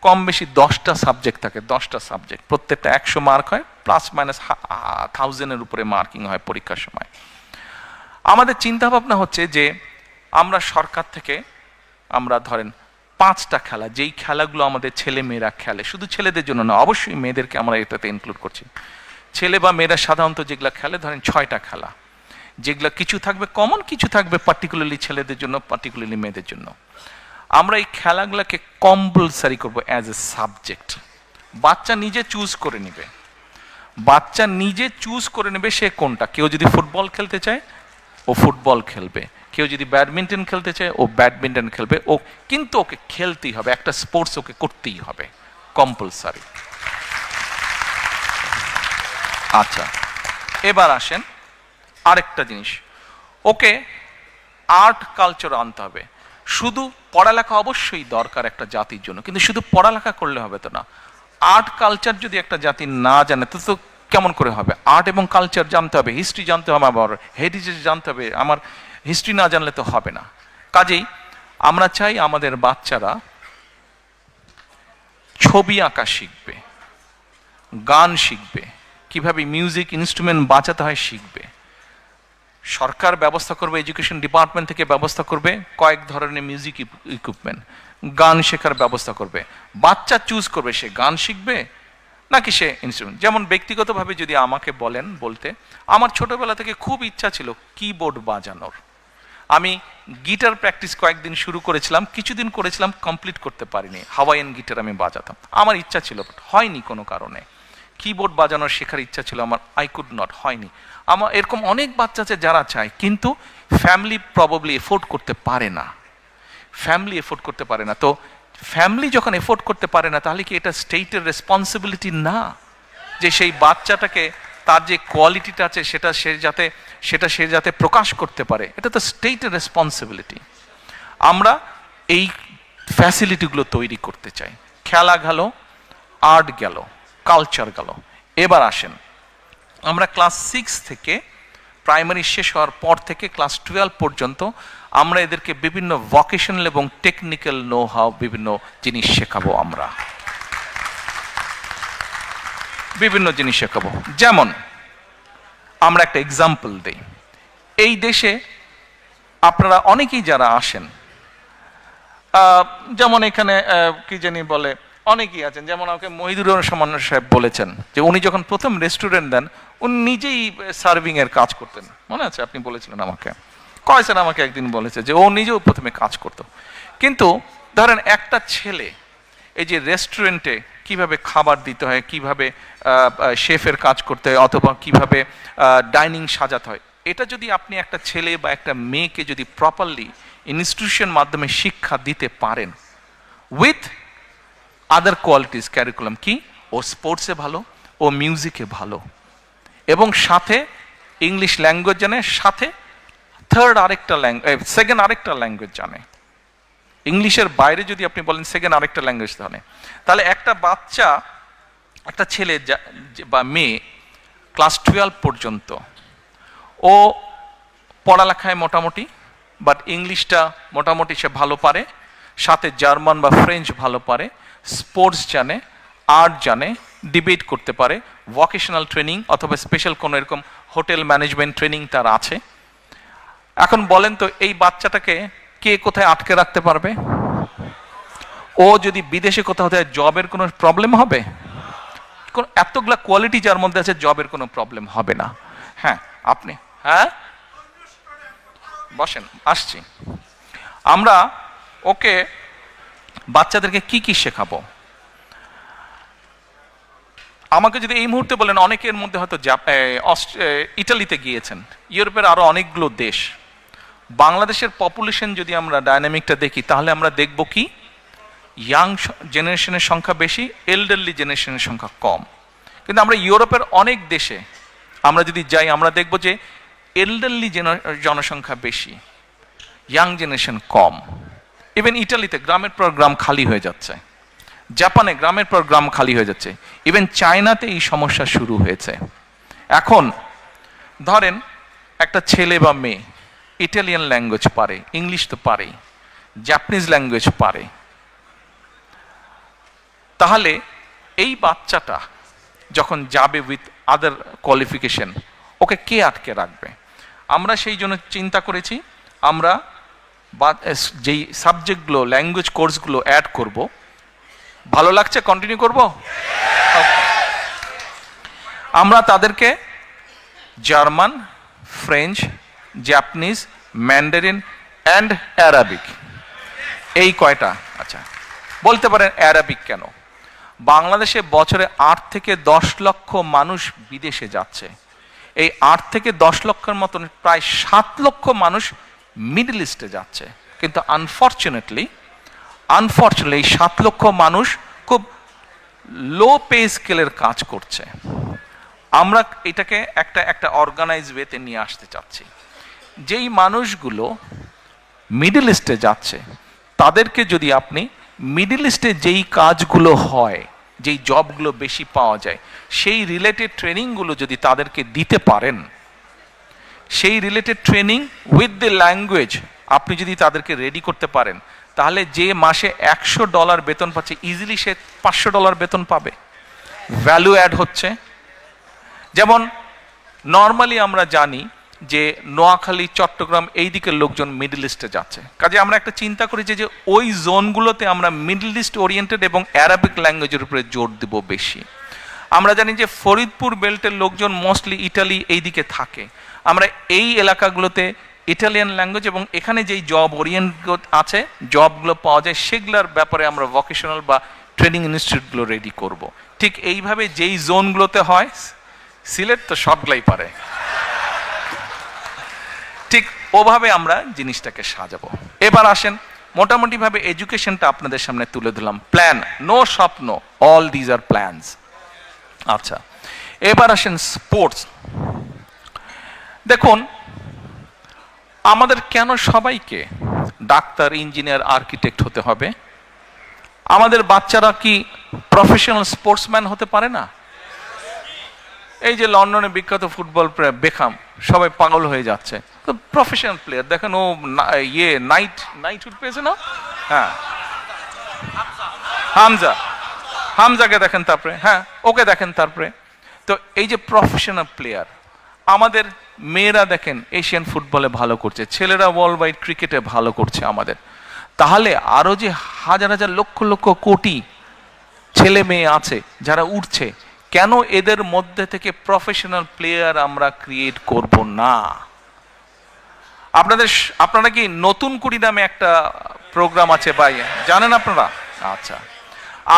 কম বেশি 10টা সাবজেক্ট থাকে, 10টা সাবজেক্ট, প্রত্যেকটা 100 মার্ক হয়, প্লাস মাইনাস 1000-এর উপরে মার্কিং হয় পরীক্ষার সময়। আমাদের চিন্তা ভাবনা হচ্ছে যে আমরা সরকার থেকে আমরা ধরেন 5টা খেলা, যেই খেলাগুলো আমাদের ছেলে মেয়েরা খেলে, শুধু ছেলেদের জন্য না, অবশ্যই মেয়েদেরকে আমরা এটাতে ইনক্লুড করছি। ছেলে বা মেয়েরা সাধারণত যেগুলো খেলে ধরেন 6টা খেলা, যেগুলো কিছু থাকবে কমন, কিছু থাকবে পার্টিকুলারলি ছেলেদের জন্য, পার্টিকুলারলি মেয়েদের জন্য। আমরা এই খেলাগুলোকে কম্পালসারি করব অ্যাজ এ সাবজেক্ট। বাচ্চা নিজে চুজ করে নেবে, বাচ্চা নিজে চুজ করে নেবে সে কোনটা। কেউ যদি ফুটবল খেলতে চায় ও ফুটবল খেলবে, কেউ যদি ব্যাডমিন্টন খেলতে চায় ও ব্যাডমিন্টন খেলবে, ও কিন্তু ওকে খেলতেই হবে, একটা স্পোর্টস ওকে করতেই হবে, কম্পালসারি। আচ্ছা, এবার আসেন আরেকটা জিনিস, ওকে আর্ট কালচার আনতে হবে। শুধু পড়ালেখা অবশ্যই দরকার একটা জাতির জন্য, কিন্তু শুধু পড়ালেখা করলে হবে তো না। আর্ট কালচার যদি একটা জাতি না জানে তো তো কেমন করে হবে। আর্ট এবং কালচার জানতে হবে, হিস্ট্রি জানতে হবে, আবার হেরিটেজ জানতে হবে। আমার হিস্ট্রি না জানলে তো হবে না। কাজেই আমরা চাই আমাদের বাচ্চারা ছবি আঁকা শিখবে, গান শিখবে, কিভাবে মিউজিক ইনস্ট্রুমেন্ট বাজাতে হয় শিখবে। সরকার ব্যবস্থা করবে, এডুকেশন ডিপার্টমেন্ট থেকে ব্যবস্থা করবে কয়েক ধরনের মিউজিক ইকুইপমেন্ট, গান শেখার ব্যবস্থা করবে। বাচ্চা চুজ করবে সে গান শিখবে নাকি সে ইনস্ট্রুমেন্ট। যেমন ব্যক্তিগতভাবে যদি আমাকে বলতে, আমার ছোটবেলা থেকে খুব ইচ্ছা ছিল কিবোর্ড বাজানোর। আমি গিটার প্র্যাকটিস কয়েকদিন শুরু করেছিলাম, কিছুদিন করেছিলাম, কমপ্লিট করতে পারিনি। হাওয়াইয়ান গিটার আমি বাজাতাম, আমার ইচ্ছা ছিল, হয়নি কোনো কারণে। কিবোর্ড বাজানোর শেখার ইচ্ছা ছিল আমার, আই কুড নট, হয়নি। আমার এরকম অনেক বাচ্চা আছে যারা চায়, কিন্তু ফ্যামিলি প্রবাবলি এফোর্ড করতে পারে না, ফ্যামিলি এফোর্ড করতে পারে না। তো ফ্যামিলি যখন এফোর্ড করতে পারে না, তাহলে কি এটা স্টেটের রেসপন্সিবিলিটি না যে সেই বাচ্চাটাকে তার যে কোয়ালিটিটা আছে সেটা সে যাতে প্রকাশ করতে পারে? এটা তো স্টেটের রেসপন্সিবিলিটি। আমরা এই ফ্যাসিলিটিগুলো তৈরি করতে চাই। খেলা গেল, আর্ট গেল, কালচার গেল। এবার আসেন, আমরা ক্লাস 6 থেকে প্রাইমারি শেষ হওয়ার পর থেকে ক্লাস 12 পর্যন্ত আমরা এদেরকে বিভিন্ন ভোকেশনাল এবং টেকনিক্যাল নো হাউ বিভিন্ন জিনিস শেখাবো। আমরা বিভিন্ন জিনিস শেখাবো। যেমন আমরা একটা এক্সাম্পল দেই, এই দেশে আপনারা অনেকেই যারা আসেন, যেমন এখানে কি জানি বলে, অনেকেই আছেন, যেমন আমাকে মহিদুর রহমান সাহেব বলেছেন যে উনি যখন প্রথম রেস্টুরেন্ট দেন উনি নিজেই সার্ভিং এর কাজ করতেন, মনে আছে? আপনি বলেছিলেন আমাকে, কয়েছেন আমাকে একদিন বলেছে যে ও নিজেও প্রথমে কাজ করতো। কিন্তু ধরেন একটা ছেলে এই যে রেস্টুরেন্টে কিভাবে খাবার দিতে হয়, কিভাবে শেফের কাজ করতে হয়, অথবা কিভাবে ডাইনিং সাজাতে হয়, এটা যদি আপনি একটা ছেলে বা একটা মেয়েকে যদি প্রপারলি ইনস্টিটিউশন মাধ্যমে শিক্ষা দিতে পারেন, উইথ আদার কোয়ালিটিস ক্যারিকুলাম, কি ও স্পোর্টসে ভালো, ও মিউজিকে ভালো, এবং সাথে ইংলিশ ল্যাঙ্গুয়েজ জানে, সাথে সেকেন্ড আরেকটা ল্যাঙ্গুয়েজ জানে। ইংলিশের বাইরে যদি আপনি বলেন সেকেন্ড আরেকটা ল্যাঙ্গুয়েজ জানে, তাহলে একটা বাচ্চা, একটা ছেলে বা মেয়ে ক্লাস 12 পর্যন্ত ও পড়ালেখায় মোটামুটি, বাট ইংলিশটা মোটামুটি সে ভালো পারে, সাথে জার্মান বা ফ্রেঞ্চ ভালো পারে, স্পোর্টস জানে, আর্ট জানে, ডিবেট করতে পারে, ভোকেশনাল ট্রেনিং অথবা স্পেশাল কোনো এরকম হোটেল ম্যানেজমেন্ট ট্রেনিং তার আছে। এখন বলেন তো এই বাচ্চাটাকে কে কোথায় আটকে রাখতে পারবে? ও যদি বিদেশে কোথাও জবের কোনো প্রবলেম হবে? এতগুলা কোয়ালিটি যার মধ্যে আছে, জবের কোনো প্রবলেম হবে না। হ্যাঁ, আপনি বসেন, আসছি। আমরা ওকে বাচ্চাদেরকে কি কি শেখাবো? আমাকে যদি এই মুহূর্তে বলেন, অনেকের মধ্যে হয়তো ইটালিতে গিয়েছেন, ইউরোপের আরো অনেকগুলো দেশ। বাংলাদেশের পপুলেশন যদি আমরা ডাইনামিকটা দেখি, তাহলে আমরা দেখব কি ইয়াং জেনারেশনের সংখ্যা বেশি, এল্ডারলি জেনারেশনের সংখ্যা কম। কিন্তু আমরা ইউরোপের অনেক দেশে আমরা যদি যাই, আমরা দেখব যে এল্ডারলি জনসংখ্যা বেশি, ইয়াং জেনারেশন কম। ইভেন ইটালিতে গ্রামের পর গ্রাম খালি হয়ে যাচ্ছে, জাপানে গ্রামের পর গ্রাম খালি হয়ে যাচ্ছে, ইভেন চায়নাতে এই সমস্যা শুরু হয়েছে। এখন ধরেন একটা ছেলে বা মেয়ে ইটালিয়ান ল্যাঙ্গুয়েজ পারে, ইংলিশ তো পারেই, জাপানিজ ল্যাঙ্গুয়েজ পারে, তাহলে এই বাচ্চাটা যখন যাবে উইথ আদার কোয়ালিফিকেশন, ওকে কে আটকে রাখবে? আমরা সেই জন্য চিন্তা করেছি, আমরা যেই সাবজেক্টগুলো, ল্যাঙ্গুয়েজ কোর্সগুলো অ্যাড করব। ভালো লাগছে? কন্টিনিউ করব? আমরা তাদেরকে German, French, Japanese, Mandarin and Arabic, এই কয়টা। আচ্ছা, বলতে পারেন অ্যারাবিক কেন? বাংলাদেশে বছরে 8 থেকে 10 লক্ষ মানুষ বিদেশে যাচ্ছে। এই 8 থেকে 10 লক্ষের মতন প্রায় 7 লক্ষ মানুষ মিডল ইস্টে যাচ্ছে। কিন্তু আনফর্চুনেটলি এই 7 লক্ষ মানুষ খুব লো পে স্কেলের কাজ করছে। আমরা এটাকে একটা অর্গানাইজ ওয়েতে নিয়ে আসতে চাচ্ছি। যেই মানুষগুলো মিডল ইস্টে যাচ্ছে, তাদেরকে যদি আপনি মিডল ইস্টে যেই কাজগুলো হয়, যেই জবগুলো বেশি পাওয়া যায়, সেই রিলেটেড ট্রেনিংগুলো যদি তাদেরকে দিতে পারেন, সেই related training with the language আপনি যদি তাদেরকে রেডি করতে পারেন, তাহলে যে মাসে $100 বেতন পাচ্ছে, ইজিলি সে $500 বেতন পাবে। ভ্যালু অ্যাড হচ্ছে। যেমন নর্মালি আমরা জানি যে নোয়াখালী, চট্টগ্রাম এই দিকের লোকজন মিডল ইস্টে যাচ্ছে, কাজে আমরা একটা চিন্তা করি যে ওই জোনগুলোতে আমরা মিডল ইস্ট ওরিয়েন্টেড এবং অ্যারাবিক ল্যাঙ্গুয়েজের উপরে জোর দিব বেশি। আমরা জানি যে ফরিদপুর বেল্টের লোকজন মোস্টলি ইটালি এই দিকে থাকে, আমরা এই এলাকাগুলোতে ইটালিয়ান ল্যাঙ্গুয়েজ এবং এখানে যেই জব ওরিয়েন্টেড আছে, জবগুলো পাওয়া যায়, সেগুলোর ব্যাপারে আমরা ভোকেশনাল বা ট্রেনিং ইনস্টিটিউটগুলো রেডি করব। ঠিক এইভাবে যেই জোনগুলোতে হয়, সিলেট তো সবগুলাই পারে, ঠিক ওভাবে আমরা জিনিসটাকে সাজাবো। এবার আসেন, মোটামুটিভাবে এডুকেশনটা আপনাদের সামনে তুলে দিলাম। প্ল্যান, নো স্বপ্ন, অল দিজ আর প্ল্যানস। আচ্ছা, এবার আসেন স্পোর্টস। দেখুন, আমাদের কেন সবাইকে ডাক্তার, ইঞ্জিনিয়ার, আর্কিটেক্ট হতে হবে? আমাদের বাচ্চারা কি প্রফেশনাল স্পোর্টসম্যান হতে পারে না? এই যে লন্ডনে বিখ্যাত ফুটবল প্লেয়ার বেকহাম, সবাই পাগল হয়ে যাচ্ছে, তো প্রফেশনাল প্লেয়ার। দেখেন ও নাইটহুড পেয়েছে না? হ্যাঁ, হামজাকে দেখেন, তারপরে হ্যাঁ ওকে দেখেন, তারপরে তো এই যে প্রফেশনাল প্লেয়ার। আমাদের মেয়েরা দেখেন এশিয়ান ফুটবলে ভালো করছে, ছেলেরা ওয়ার্ল্ড ওয়াইড ক্রিকেটে ভালো করছে আমাদের। তাহলে আরো যে হাজার হাজার লক্ষ লক্ষ কোটি ছেলে মেয়ে আছে যারা উঠছে, কেন এদের মধ্যে থেকে প্রফেশনাল প্লেয়ার আমরা ক্রিয়েট করব না? আপনারা কি নতুন কুড়ি নামে একটা প্রোগ্রাম আছে ভাই, জানেন আপনারা? আচ্ছা,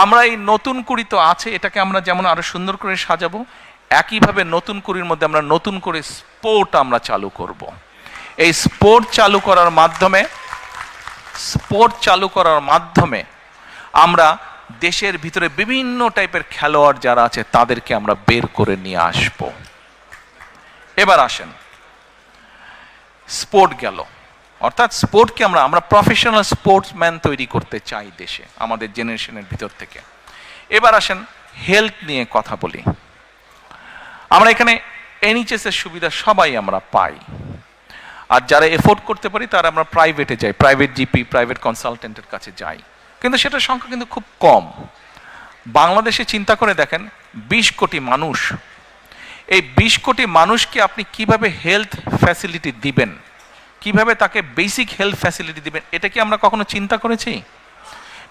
আমরা এই নতুন কুড়ি তো আছে, এটাকে আমরা যেমন আরো সুন্দর করে সাজাবো, একইভাবে নতুন কুড়ির মধ্যে আমরা নতুন করে স্পোর্ট আমরা চালু করব। এই স্পোর্ট চালু করার মাধ্যমে আমরা দেশের ভিতরে বিভিন্ন টাইপের খেলোয়াড় যারা আছে তাদেরকে আমরা বের করে নিয়ে আসব। এবার আসেন, স্পোর্ট গেল, অর্থাৎ স্পোর্টকে আমরা প্রফেশনাল স্পোর্টসম্যান তৈরি করতে চাই দেশে, আমাদের জেনারেশনের ভিতর থেকে। এবার আসেন, হেলথ নিয়ে কথা বলি। আমরা এখানে NHS এর সুবিধা সবাই আমরা পাই, আর যারা এফোর্ড করতে পারি তারা আমরা প্রাইভেটে যাই, প্রাইভেট জিপি, প্রাইভেট কনসালটেন্টের কাছে যাই, কিন্তু সেটার সংখ্যা কিন্তু খুব কম। বাংলাদেশে চিন্তা করে দেখেন, 20 কোটি মানুষ, এই 20 কোটি মানুষকে আপনি কিভাবে হেলথ ফ্যাসিলিটি দিবেন, কিভাবে তাকে বেসিক হেলথ ফ্যাসিলিটি দিবেন, এটা কি আমরা কখনো চিন্তা করেছি?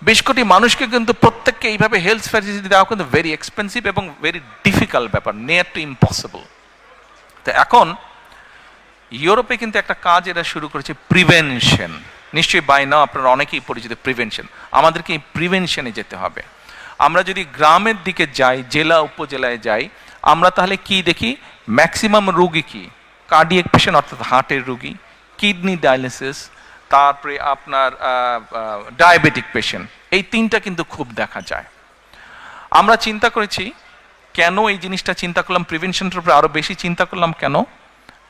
20 কোটি মানুষকে কিন্তু প্রত্যেককে এইভাবে হেলথ ফ্যাসিলিটি দেওয়া কিন্তু ভেরি এক্সপেন্সিভ এবং ভেরি ডিফিকাল্ট ব্যাপার, নিয়ার টু ইম্পসিবল। তো এখন ইউরোপে কিন্তু একটা কাজ এরা শুরু করেছে, প্রিভেনশন। নিশ্চয়ই বাই নাও আপনারা অনেকেই পরিচিত প্রিভেনশন। আমাদেরকে এই প্রিভেনশনে যেতে হবে। আমরা যদি গ্রামের দিকে যাই, জেলা উপজেলায় যাই, আমরা তাহলে কি দেখি? ম্যাক্সিমাম রোগী কি কার্ডিয়াক পেশেন্ট, অর্থাৎ হার্টের রোগী, কিডনি ডায়ালিসিস, তারপরে আপনার ডায়াবেটিক পেশেন্ট, এই তিনটা কিন্তু খুব দেখা যায়। আমরা চিন্তা করেছি, কেন এই জিনিসটা চিন্তা করলাম, প্রিভেনশনের উপরে আরো বেশি চিন্তা করলাম কেন?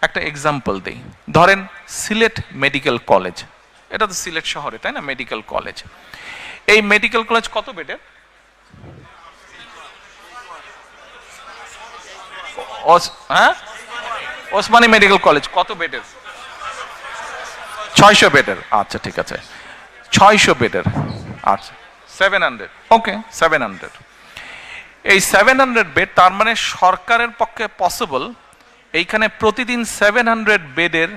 একটা এক্সাম্পল দেই। ধরেন সিলেট মেডিকেল কলেজ, এটা তো সিলেট শহরে, তাই না? মেডিকেল কলেজ, এই মেডিকেল কলেজ কত বেডের? হ্যাঁ, ওসমানী মেডিকেল কলেজ কত বেডের? 600 বেডের। আচ্ছা ঠিক আছে, 600 বেডের। আচ্ছা 700, ওকে 700। এই 700 বেড, তার মানে সরকারের পক্ষে পসিবল এইখানে প্রতিদিন 700 বেডের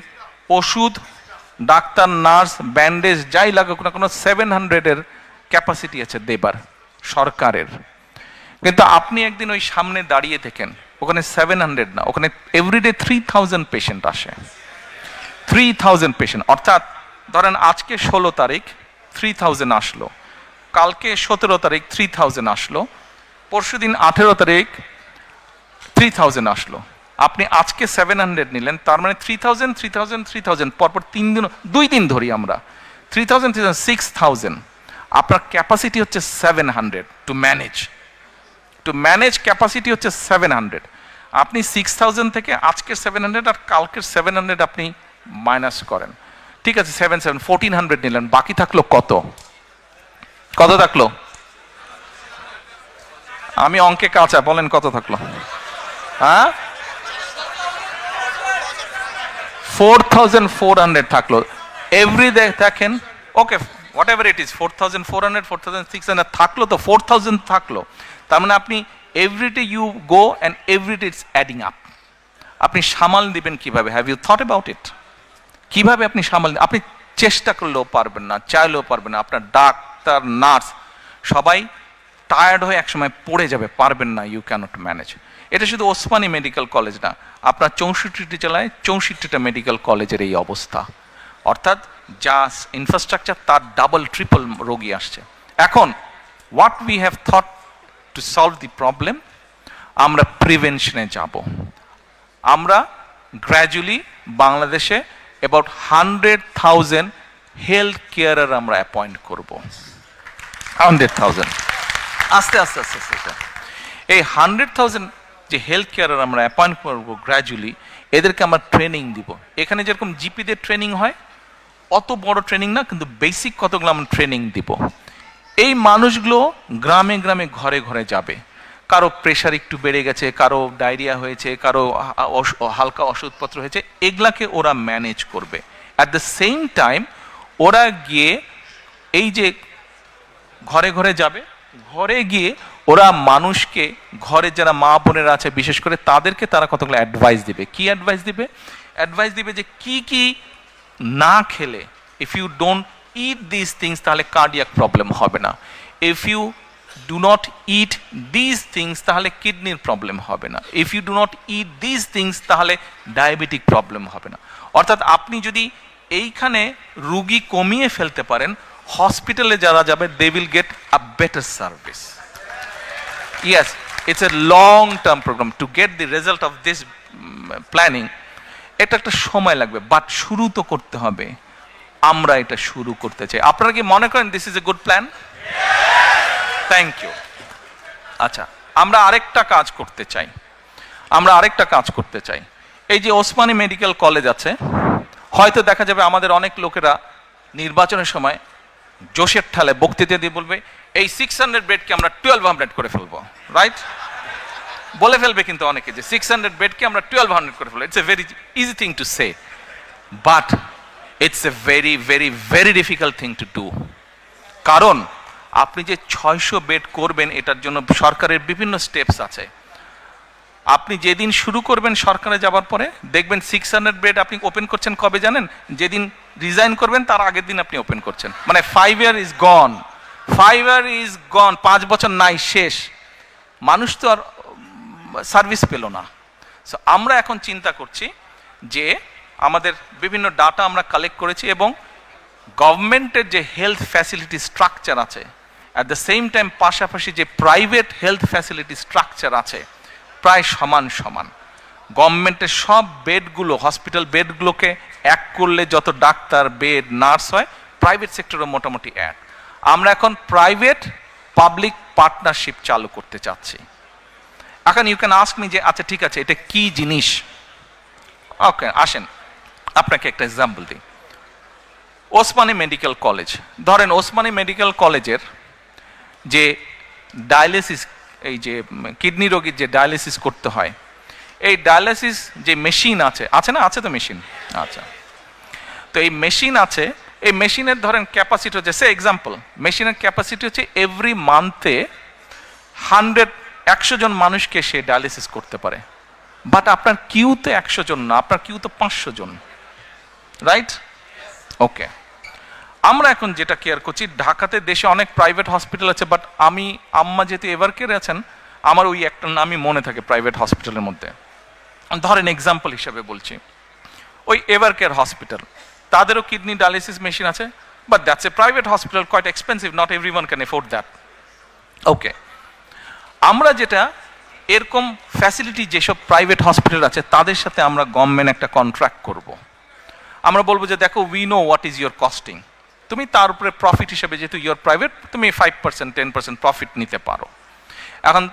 ওষুধ, ডাক্তার, নার্স, ব্যান্ডেজ যাই লাগুক না কোনো 700-এর ক্যাপাসিটি আছে দেবার সরকারের। কিন্তু আপনি একদিন ওই সামনে দাঁড়িয়ে থাকেন, ওখানে 700 না, ওখানে এভরিডে 3000 পেশেন্ট আসে। 3000 পেশেন্ট, অর্থাৎ ধরেন আজকে 16 তারিখ 3000 আসলো, কালকে 17 তারিখ 3000 আসলো, পরশুদিন 18 তারিখ 3000 আসলো। আপনি আজকে 700 নিলেন, তার মানে 3000 3000 3000 পরপর 2 দিন ধরি আমরা 3000 3000 6000। আপনার ক্যাপাসিটি হচ্ছে 700 টু ম্যানেজ ক্যাপাসিটি হচ্ছে 700। আপনি 6000 থেকে আজকের 700 আর কালকের 700 আপনি মাইনাস করেন, ঠিক আছে 7 7 1400 নিলেন, বাকি থাকলো কত থাকলো? আমি অঙ্কে কাঁচা, বলেন কত থাকলো? হ্যাঁ 4400 থাকলো এভরিডে। দেখেন okay whatever it is 4400 4600 থাকলো, তো 4000 থাকলো। তার মানে আপনি everyday you go and everyday it's adding up. আপনি সামাল দিবেন কিভাবে? Have you thought about it? কিভাবে আপনি সামাল? আপনি চেষ্টা করলেও পারবেন না, চাইলেও পারবেন না। আপনার ডাক্তার, নার্স সবাই টায়ার্ড হয়ে একসময় পড়ে যাবে, পারবেন না, ইউ ক্যানট ম্যানেজ। এটা শুধু ওসমানী মেডিকেল কলেজ না, আপনার 64টি জেলায় 64টা মেডিকেল কলেজের এই অবস্থা। অর্থাৎ যা ইনফ্রাস্ট্রাকচার তার ডাবল ট্রিপল রোগী আসছে। এখন what we have thought to solve the problem, আমরা প্রিভেনশনে যাব। আমরা গ্র্যাজুয়ালি বাংলাদেশে অ্যাবাউট 100,000 হেলথ কেয়ারার আমরা অ্যাপয়েন্ট করব। 100,000 আস্তে আস্তে আস্তে আস্তে এই 100,000 যে হেলথ কেয়ারার আমরা অ্যাপয়েন্ট করবো গ্র্যাজুয়ালি, এদেরকে আমরা ট্রেনিং দিব। এখানে যেরকম জিপিদের ট্রেনিং হয়, অত বড় ট্রেনিং না, কিন্তু বেসিক কতগুলো আমরা ট্রেনিং দিব। এই মানুষগুলো গ্রামে গ্রামে ঘরে ঘরে যাবে। কারো প্রেশার একটু বেড়ে গেছে, কারো ডায়রিয়া হয়েছে, কারো হালকা ওষুধপত্র হয়েছে, এগুলাকে ওরা ম্যানেজ করবে। অ্যাট দ্য সেম টাইম ওরা গিয়ে এই যে ঘরে ঘরে যাবে, ঘরে গিয়ে ওরা মানুষকে, ঘরে যারা মা বোনেরা আছে বিশেষ করে, তাদেরকে তারা কতগুলো অ্যাডভাইস দিবে। কি অ্যাডভাইস দিবে? অ্যাডভাইস দিবে যে কি কি না খেলে, if you don't eat this things তাহলে কার্ডিয়াক প্রবলেম হবে না, if you do not eat this things তাহলে কিডনির প্রবলেম হবে না, if you do not eat this things তাহলে ডায়াবেটিক প্রবলেম হবে না। অর্থাৎ আপনি যদি এইখানে রুগী কমিয়ে ফেলতে পারেন, হসপিটালে যারা যাবে they will get a better service. Yes, it's a long-term program. To get the result of this planning, এটা একটা সময় লাগবে, বাট শুরু তো করতে হবে। আমরা এটা শুরু করতে চাই। আপনারা কি মনে করেন this is a good plan? Thank you. আচ্ছা, আমরা আরেকটা কাজ করতে চাই। এই যে ওসমানী মেডিকেল কলেজ আছে, হয়তো দেখা যাবে আমাদের অনেক লোকেরা নির্বাচনের সময় জোশের ঠালে বক্তৃতা দিয়ে বলবে এই 600 বেডকে আমরা 1200 করে ফেলবো, রাইট? বলে ফেলবে কিন্তু অনেকে যে 600 বেডকে আমরা 1200 করে ফেলবো। It's a very easy thing to say, but it's a very very very difficult thing to do. কারণ আপনি যে 600 বেড করবেন, এটার জন্য সরকারের বিভিন্ন স্টেপস আছে। আপনি যেদিন শুরু করবেন সরকারে যাবার পরে দেখবেন 600 বেড আপনি ওপেন করছেন কবে জানেন? যেদিন রিজাইন করবেন তার আগের দিন আপনি ওপেন করছেন। মানে 5 ইয়ার ইজ গন, 5 বছর নাই, শেষ। মানুষ তো আর সার্ভিস পেল না। সো আমরা এখন চিন্তা করছি যে আমাদের বিভিন্ন ডাটা আমরা কালেক্ট করেছি, এবং গভর্নমেন্টের যে হেলথ ফ্যাসিলিটি স্ট্রাকচার আছে, অ্যাট দ্য সেম টাইম পাশাপাশি যে প্রাইভেট হেলথ ফ্যাসিলিটি স্ট্রাকচার আছে, প্রায় সমান সমান। গভর্নমেন্টের সব বেডগুলো, হসপিটাল বেডগুলোকে এক করলে যত ডাক্তার, বেড, নার্স হয়, প্রাইভেট সেক্টরে মোটামুটি এক। আমরা এখন প্রাইভেট পাবলিক পার্টনারশিপ চালু করতে চাচ্ছি। এখন ইউ ক্যান আস্ক মি যে আচ্ছা ঠিক আছে, এটা কি জিনিস? ওকে, আসেন আপনাকে একটা এক্সাম্পল দিই। ওসমানী মেডিকেল কলেজ, ধরেন ওসমানী মেডিকেল কলেজের যে ডায়ালিসিস, এই যে কিডনি রোগীর যে ডায়ালিসিস করতে হয়, এই ডায়ালিসিস যে মেশিন আছে, আছে না, আছে তো মেশিন, আচ্ছা, তো এই মেশিন আছে, এই মেশিনের ধরেন ক্যাপাসিটি হচ্ছে, সে এক্সাম্পল, মেশিনের ক্যাপাসিটি হচ্ছে এভরি মান্থে 100 জন মানুষকে সে ডায়ালিসিস করতে পারে। বাট আপনার কিউতে 100 জন না, আপনার কিউতে 500 জন, রাইট? ওকে, আমরা এখন যেটা কেয়ার করছি, ঢাকাতে দেশে অনেক প্রাইভেট হসপিটাল আছে, বাট আমি আম্মা যেহেতু এভার কেয়ারে আছেন, আমার ওই একটা নামই মনে থাকে প্রাইভেট হসপিটালের মধ্যে। ধরেন এক্সাম্পল হিসাবে বলছি, ওই এভার কেয়ার হসপিটাল, তাদেরও কিডনি ডায়ালিসিস মেশিন আছে, but that's a private hospital, quite expensive, not everyone can afford that. Okay, আমরা যেটা এরকম ফ্যাসিলিটি যেসব প্রাইভেট হসপিটাল আছে তাদের সাথে আমরা গভর্নমেন্ট একটা কন্ট্রাক্ট করব। আমরা বলবো যে দেখো, we know what is your costing, তুমি তার উপরে প্রফিট হিসেবে, যেহেতু ইয়োর প্রাইভেট, তুমি 5% 10% প্রফিট নিতে পারো। এখন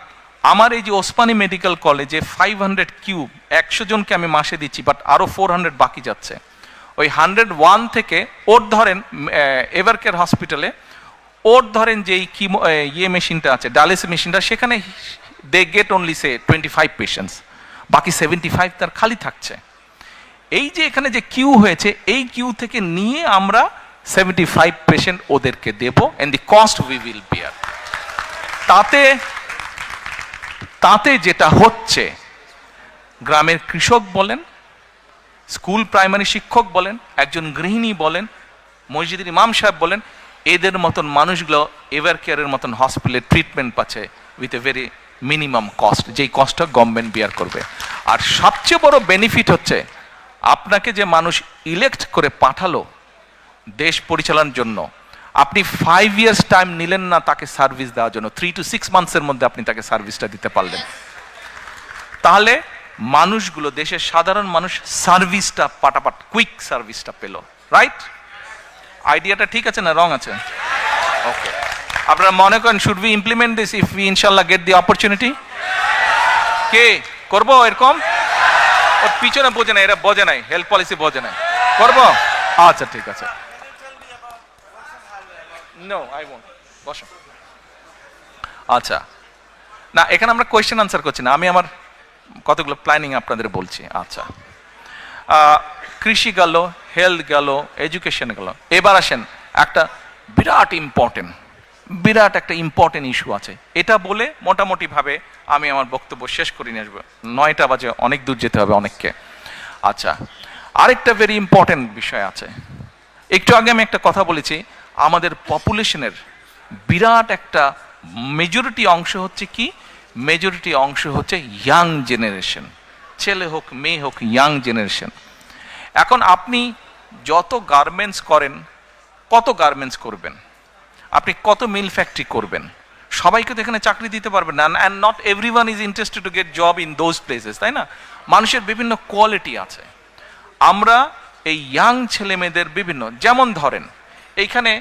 আমার এই যে ওসমানী মেডিকেল কলেজে 500 কিউব 100 জনকে আমি মাসে দিচ্ছি, বাট আরও 400 বাকি যাচ্ছে। ওই 101 থেকে ওর ধরেন এভার কেয়ার হসপিটালে ওর ধরেন যে ইয়ে মেশিনটা আছে, ডায়ালিসিস মেশিনটা, সেখানে they get only say 25 patients, বাকি 75 তার খালি থাকছে। এই যে এখানে যে কিউ হয়েছে, এই কিউ থেকে নিয়ে আমরা 75 পেশেন্ট ওদেরকে দেব, and the cost we will bear. তাতে যেটা হচ্ছে, গ্রামের কৃষক বলেন, স্কুল প্রাইমারি শিক্ষক বলেন, একজন গৃহিণী বলেন, মসজিদের ইমাম সাহেব বলেন, এদের মতন মানুষগুলো এভার কেয়ারের মতন হসপিটালে ট্রিটমেন্ট পাচ্ছে with a very minimum cost, যেই কস্টটা গভর্নমেন্ট বিয়ার করবে। আর সবচেয়ে বড় বেনিফিট হচ্ছে, আপনাকে যে মানুষ ইলেক্ট করে পাঠালো দেশ পরিচালনার জন্য, আপনি 5 ইয়ার্স টাইম নিলেন না তাকে সার্ভিস দেওয়ার জন্য, 3 to 6 মান্থসের মধ্যে আপনি তাকে সার্ভিসটা দিতে পারলেন। তাহলে মানুষগুলো, দেশের সাধারণ মানুষ সার্ভিসটা পাটাপাট কুইক সার্ভিসটা পেল, রাইট? আইডিয়াটা ঠিক আছে না রং আছে? ওকে, আপনারা মনে করেন should we implement this if we ইনশাআল্লাহ গেট দি অপরচুনিটি? কে করবো এরকম? ওর পিছনে বোঝে না, এরা বোঝে নাই, হেলথ পলিসি বোঝে নাই, করবো? আচ্ছা ঠিক আছে, নো আই ওয়ন্ট, বসো। আচ্ছা, না এখানে আমরা কোয়েশ্চেন আনসার করছি না, আমি আমার কতগুলো প্ল্যানিং আপনাদের বলছি। আচ্ছা, কৃষি গেল, হেলথ গেল, এডুকেশন গেল, এবার আসেন একটা বিরাট একটা ইম্পর্টেন্ট ইস্যু আছে, এটা বলে মোটামুটি ভাবে আমি আমার বক্তব্য শেষ করে নিয়ে আসবো, 9টা বাজে, অনেক দূর যেতে হবে অনেককে। আচ্ছা, আরেকটা ভেরি ইম্পর্টেন্ট বিষয় আছে। একটু আগে আমি একটা কথা বলেছি, আমাদের পপুলেশনের বিরাট একটা মেজরিটি অংশ হচ্ছে কি, মেজরিটি অংশ হচ্ছে ইয়াং জেনারেশন, ছেলে হোক মেয়ে হোক, ইয়াং জেনারেশন। এখন আপনি যত গার্মেন্টস করেন, কত গার্মেন্টস করবেন, আপনি কত মিল ফ্যাক্টরি করবেন, সবাইকে তো এখানে চাকরি দিতে পারবেন না, and not everyone is interested to get job in those places, তাই না? মানুষের বিভিন্ন কোয়ালিটি আছে। আমরা এই ইয়াং ছেলে মেয়েদের বিভিন্ন, যেমন ধরেন এইখানে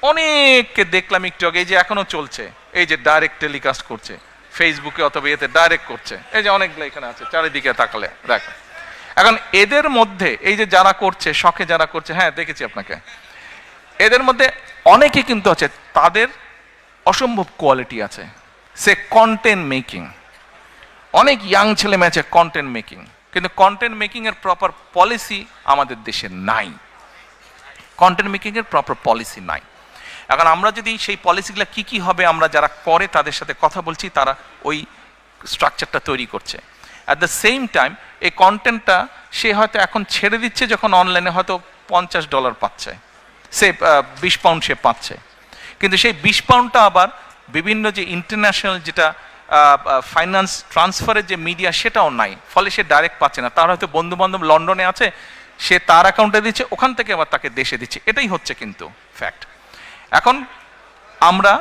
অনেককে দেখলাম একটু আগে, এই যে এখনো চলছে, এই যে ডাইরেক্ট টেলিকাস্ট করছে ফেসবুকে অথবা এতে ডাইরেক্ট করছে, এই যে অনেকগুলো এখানে আছে, চারিদিকে তাকালে দেখো। এখন এদের মধ্যে এই যে যারা করছে, শখে যারা করছে, হ্যাঁ দেখেছি আপনাকে, এদের মধ্যে অনেকে কিন্তু আছে, তাদের অসম্ভব কোয়ালিটি আছে, সে কন্টেন্ট মেকিং, অনেক ইয়াং ছেলে মেয়ে আছে কন্টেন্ট মেকিং, কিন্তু কন্টেন্ট মেকিং এর প্রপার পলিসি আমাদের দেশে নাই, কন্টেন্ট মেকিং এর প্রপার পলিসি নাই। এখন আমরা যদি সেই পলিসিগুলো কি কি হবে, আমরা যারা করে তাদের সাথে কথা বলছি, তারা ওই স্ট্রাকচারটা তৈরি করছে। অ্যাট দ্য সেম টাইম এই কন্টেন্টটা সে হয়তো এখন ছেড়ে দিচ্ছে, যখন অনলাইনে হয়তো $50 পাচ্ছে, সে 20 পাউন্ড সে পাচ্ছে, কিন্তু সেই 20 পাউন্ডটা আবার বিভিন্ন যে ইন্টারন্যাশনাল যেটা ফাইন্যান্স ট্রান্সফারের যে মিডিয়া, সেটাও নাই, ফলে সে ডাইরেক্ট পাচ্ছে না। তার হয়তো বন্ধু বান্ধব লন্ডনে আছে, সে তার অ্যাকাউন্টে দিচ্ছে, ওখান থেকে আবার তাকে দেশে দিচ্ছে, এটাই হচ্ছে কিন্তু ফ্যাক্ট। এখন আমরা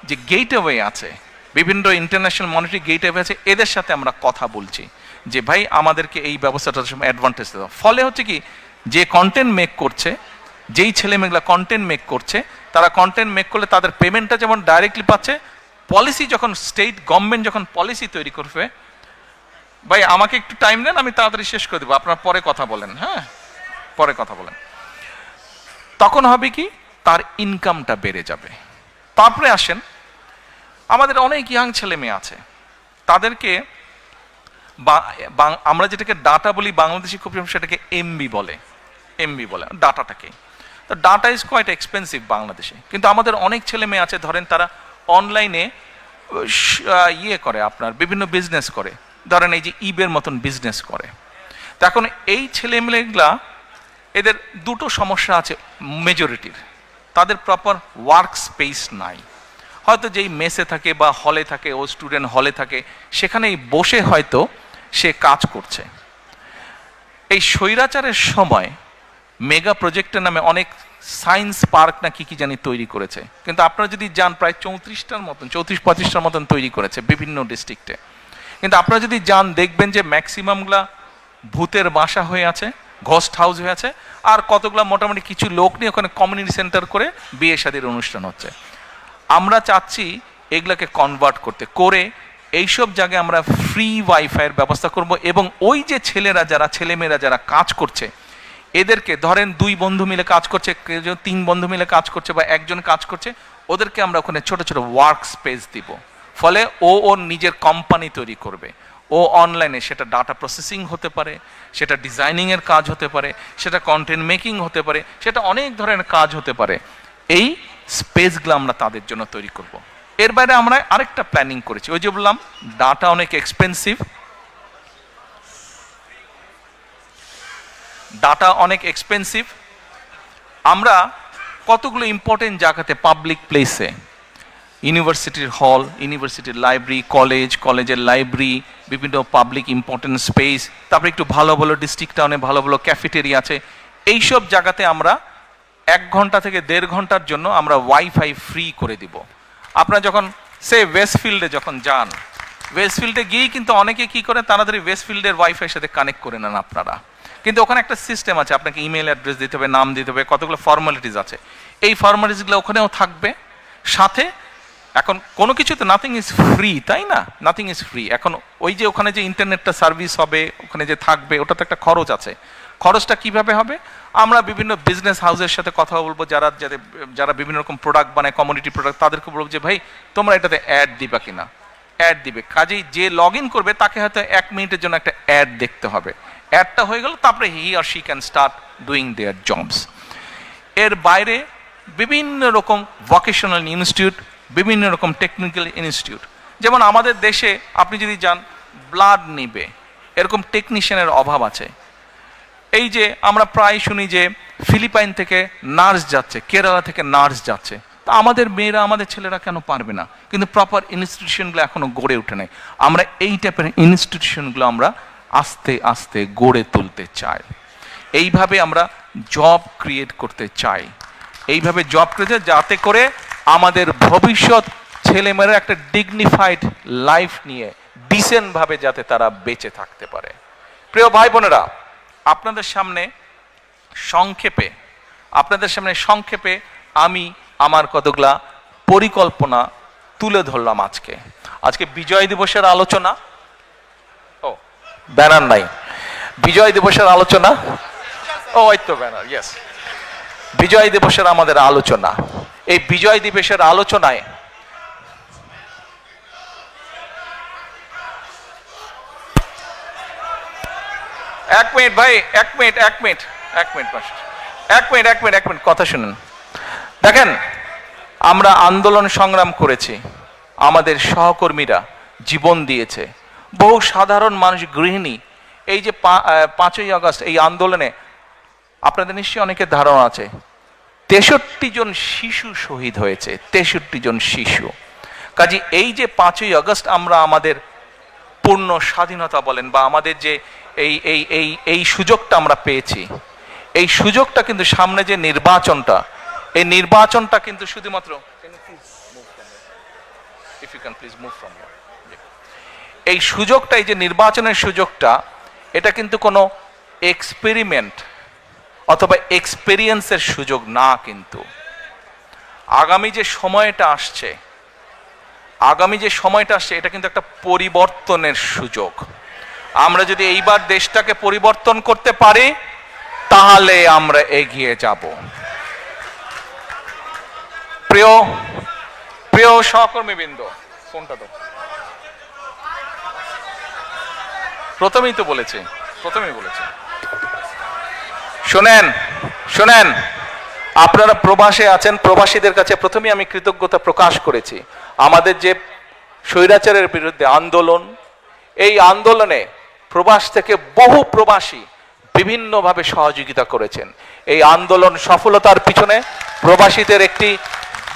যে গেটওয়ে আছে, বিভিন্ন ইন্টারন্যাশনাল মনিটারি গেটওয়ে আছে, এদের সাথে আমরা কথা বলছি যে ভাই আমাদেরকে এই ব্যবস্থাটার সময় অ্যাডভান্টেজ দেওয়া। ফলে হচ্ছে কি, যে কন্টেন্ট মেক করছে, যেই ছেলে মেয়েগুলা কন্টেন্ট মেক করছে, তারা কন্টেন্ট মেক করলে তাদের পেমেন্টটা যেমন ডাইরেক্টলি পাচ্ছে, পলিসি যখন স্টেট গভর্নমেন্ট যখন পলিসি তৈরি করবে, ভাই আমাকে একটু টাইম দেন, আমি তাড়াতাড়ি শেষ করে দেবো, আপনারা পরে কথা বলেন, হ্যাঁ পরে কথা বলেন, তখন হবে কি, তার ইনকামটা বেড়ে যাবে। তারপরে আসেন, আমাদের অনেক ইয়াং ছেলে মেয়ে আছে, তাদেরকে আমরা যেটাকে ডাটা বলি বাংলাদেশি খুব সেটাকে এমবি বলে ডাটাটাকে। তো ডাটা ইজ কোয়াইট এক্সপেন্সিভ বাংলাদেশে, কিন্তু আমাদের অনেক ছেলে মেয়ে আছে ধরেন তারা অনলাইনে করে আপনার বিভিন্ন বিজনেস করে, ধরেন এই যে ইবের মতন বিজনেস করে। তো এখন এই ছেলেমেয়েগুলা এদের দুটো সমস্যা আছে মেজরিটির, তাদের প্রপার ওয়ার্ক স্পেস নাই। হয়তো যেই মেসে থাকে বা হলে থাকে, ও স্টুডেন্ট হলে থাকে, সেখানেই বসে হয়তো সে কাজ করছে। এই স্বৈরাচারের সময় মেগা প্রজেক্টের নামে অনেক সায়েন্স পার্ক না কি জানি তৈরি করেছে, কিন্তু আপনারা যদি যান প্রায় 34-35টার মতন তৈরি করেছে বিভিন্ন ডিস্ট্রিক্টে। কিন্তু আপনারা যদি যান দেখবেন যে ম্যাক্সিমামগুলা ভূতের বাসা হয়ে আছে, ঘোস্ট হাউস হয়ে আছে, আর কতগুলা মোটামুটি কিছু লোক নিয়ে ওখানে কমিউনিটি সেন্টার করে বিয়ে শাদীর অনুষ্ঠান হচ্ছে। আমরা চাচ্ছি এগুলাকে কনভার্ট করে এইসব জায়গায় আমরা ফ্রি ওয়াইফাইয়ের ব্যবস্থা করব, এবং ওই যে ছেলেমেয়েরা যারা কাজ করছে এদেরকে ধরেন 2 বন্ধু মিলে কাজ করছে, 3 বন্ধু মিলে কাজ করছে, বা একজন কাজ করছে, ওদেরকে আমরা ওখানে ছোট ছোট ওয়ার্ক স্পেস দিব। ফলে ওর নিজের কোম্পানি তৈরি করবে। ও অনলাইনে সেটা ডাটা প্রসেসিং হতে পারে, সেটা ডিজাইনিংয়ের কাজ হতে পারে, সেটা কন্টেন্ট মেকিং হতে পারে, সেটা অনেক ধরনের কাজ হতে পারে। এই স্পেসগুলো আমরা তাদের জন্য তৈরি করব। এর বাইরে আমরা আরেকটা প্ল্যানিং করেছি, ওই যে বললাম ডাটা অনেক এক্সপেন্সিভ। আমরা কতগুলো ইম্পর্টেন্ট জায়গাতে পাবলিক প্লেসে, ইউনিভার্সিটির হল, ইউনিভার্সিটির লাইব্রেরি, কলেজের লাইব্রেরি, বিভিন্ন পাবলিক ইম্পর্টেন্ট স্পেস, তারপরে একটু ভালো ভালো ডিস্ট্রিক্ট টাউনে ভালো ভালো ক্যাফেটেরিয়া আছে, এইসব জায়গাতে আমরা 1 ঘন্টা থেকে 1.5 ঘন্টার জন্য আমরা ওয়াইফাই ফ্রি করে দিব। আপনারা যখন ওয়েস্টফিল্ডে যখন যান, ওয়েস্টফিল্ডে গিয়েই কিন্তু অনেকে কি করে তাড়াতাড়ি ওয়েস্টফিল্ডের ওয়াইফাইয়ের সাথে কানেক্ট করে নেন আপনারা, কিন্তু ওখানে একটা সিস্টেম আছে, আপনাকে ইমেল অ্যাড্রেস দিতে হবে, নাম দিতে হবে, কতগুলো ফর্মালিটিস আছে। এই ফর্মালিটিসগুলো ওখানেও থাকবে সাথে। এখন কোনো কিছু তো নাথিং ইজ ফ্রি, তাই না? Nothing is free. এখন ওই যে ওখানে যে ইন্টারনেটটা সার্ভিস হবে, ওখানে যে থাকবে, ওটা তো একটা খরচ আছে। খরচটা কিভাবে হবে? আমরা বিভিন্ন বিজনেস হাউসের সাথে কথা বলবো, যারা বিভিন্ন রকম প্রোডাক্ট বানায়, কমোডিটি প্রোডাক্ট, তাদেরকে বলবো যে ভাই তোমরা এটাতে অ্যাড দিবা কিনা। অ্যাড দিবে, কাজেই যে লগ ইন করবে তাকে হয়তো 1 মিনিটের জন্য একটা অ্যাড দেখতে হবে। অ্যাডটা হয়ে গেল, তারপরে he or she can start doing their jobs. এর বাইরে বিভিন্ন রকম ভোকেশনাল ইনস্টিটিউট, বিভিন্ন রকম টেকনিক্যাল ইনস্টিটিউট, যেমন আমাদের দেশে আপনি যদি যান ব্লাড নিবে, এরকম টেকনিশিয়ানের অভাব আছে। এই যে আমরা প্রায় শুনি যে ফিলিপাইন থেকে নার্স যাচ্ছে, কেরালা থেকে নার্স যাচ্ছে, তা আমাদের মেয়েরা, আমাদের ছেলেরা কেন পারবে না? কিন্তু প্রপার ইনস্টিটিউশনগুলো এখনো গড়ে ওঠে নাই। আমরা এই টাইপের ইনস্টিটিউশনগুলো আমরা আস্তে আস্তে গড়ে তুলতে চাই। এইভাবে আমরা জব ক্রিয়েট করতে চাই, এইভাবে জব ক্রিয়েট, যাতে করে আমাদের ভবিষ্যৎ ছেলেমেয়েরা একটা ডিগনিফাইড লাইফ নিয়ে ডিসেন্টভাবে যাতে তারা বেঁচে থাকতে পারে। প্রিয় ভাই বোনেরা, আপনাদের সামনে সংক্ষেপে আমি আমার কতগুলা পরিকল্পনা তুলে ধরলাম। আজকে বিজয় দিবসের আলোচনা, ব্যানার নাই, বিজয় দিবসের আলোচনা, ওই তো ব্যানার, ইয়েস, বিজয় দিবসের আমাদের আলোচনা। এই বিজয় দিবসের আলোচনায় এক মিনিট কথা শুনুন। দেখেন, আমরা আন্দোলন সংগ্রাম করেছি, আমাদের সহকর্মীরা জীবন দিয়েছে, বহু সাধারণ মানুষ, গৃহিণী। এই যে 5ই আগস্ট এই আন্দোলনে আপনাদের নিশ্চয়ই অনেকের ধারণা আছে 63 জন শিশু শহীদ হয়েছে, 63 জন শিশু। কাজে এই যে 5ই আগস্ট আমরা আমাদের পূর্ণ স্বাধীনতা বলেন, বা আমাদের যে এই সুযোগটা আমরা পেয়েছি, এই সুযোগটা কিন্তু সামনে যে নির্বাচনটা, এই নির্বাচনটা কিন্তু শুধুমাত্র, এই সুযোগটা, এই যে নির্বাচনের সুযোগটা, এটা কিন্তু কোনো এক্সপেরিমেন্ট অথবা এক্সপেরিয়েন্সের সুযোগ না। কিন্তু আগামী যে সময়টা আসছে, এটা কিন্তু একটা পরিবর্তনের সুযোগ। আমরা যদি এইবার দেশটাকে পরিবর্তন করতে পারি, তাহলে আমরা এগিয়ে যাব। প্রিয় সহকর্মীবৃন্দ, ফোনটা তো প্রথমেই তো বলেছে, প্রথমেই বলেছে। শোনেন শোনেন, আপনারা প্রবাসে আছেন, প্রবাসীদের কাছে প্রথমেই আমি কৃতজ্ঞতা প্রকাশ করেছি। আমাদের যে স্বৈরাচারের বিরুদ্ধে আন্দোলন, এই আন্দোলনে প্রবাস থেকে বহু প্রবাসী বিভিন্নভাবে সহযোগিতা করেছেন। এই আন্দোলন সফলতার পিছনে প্রবাসীদের একটি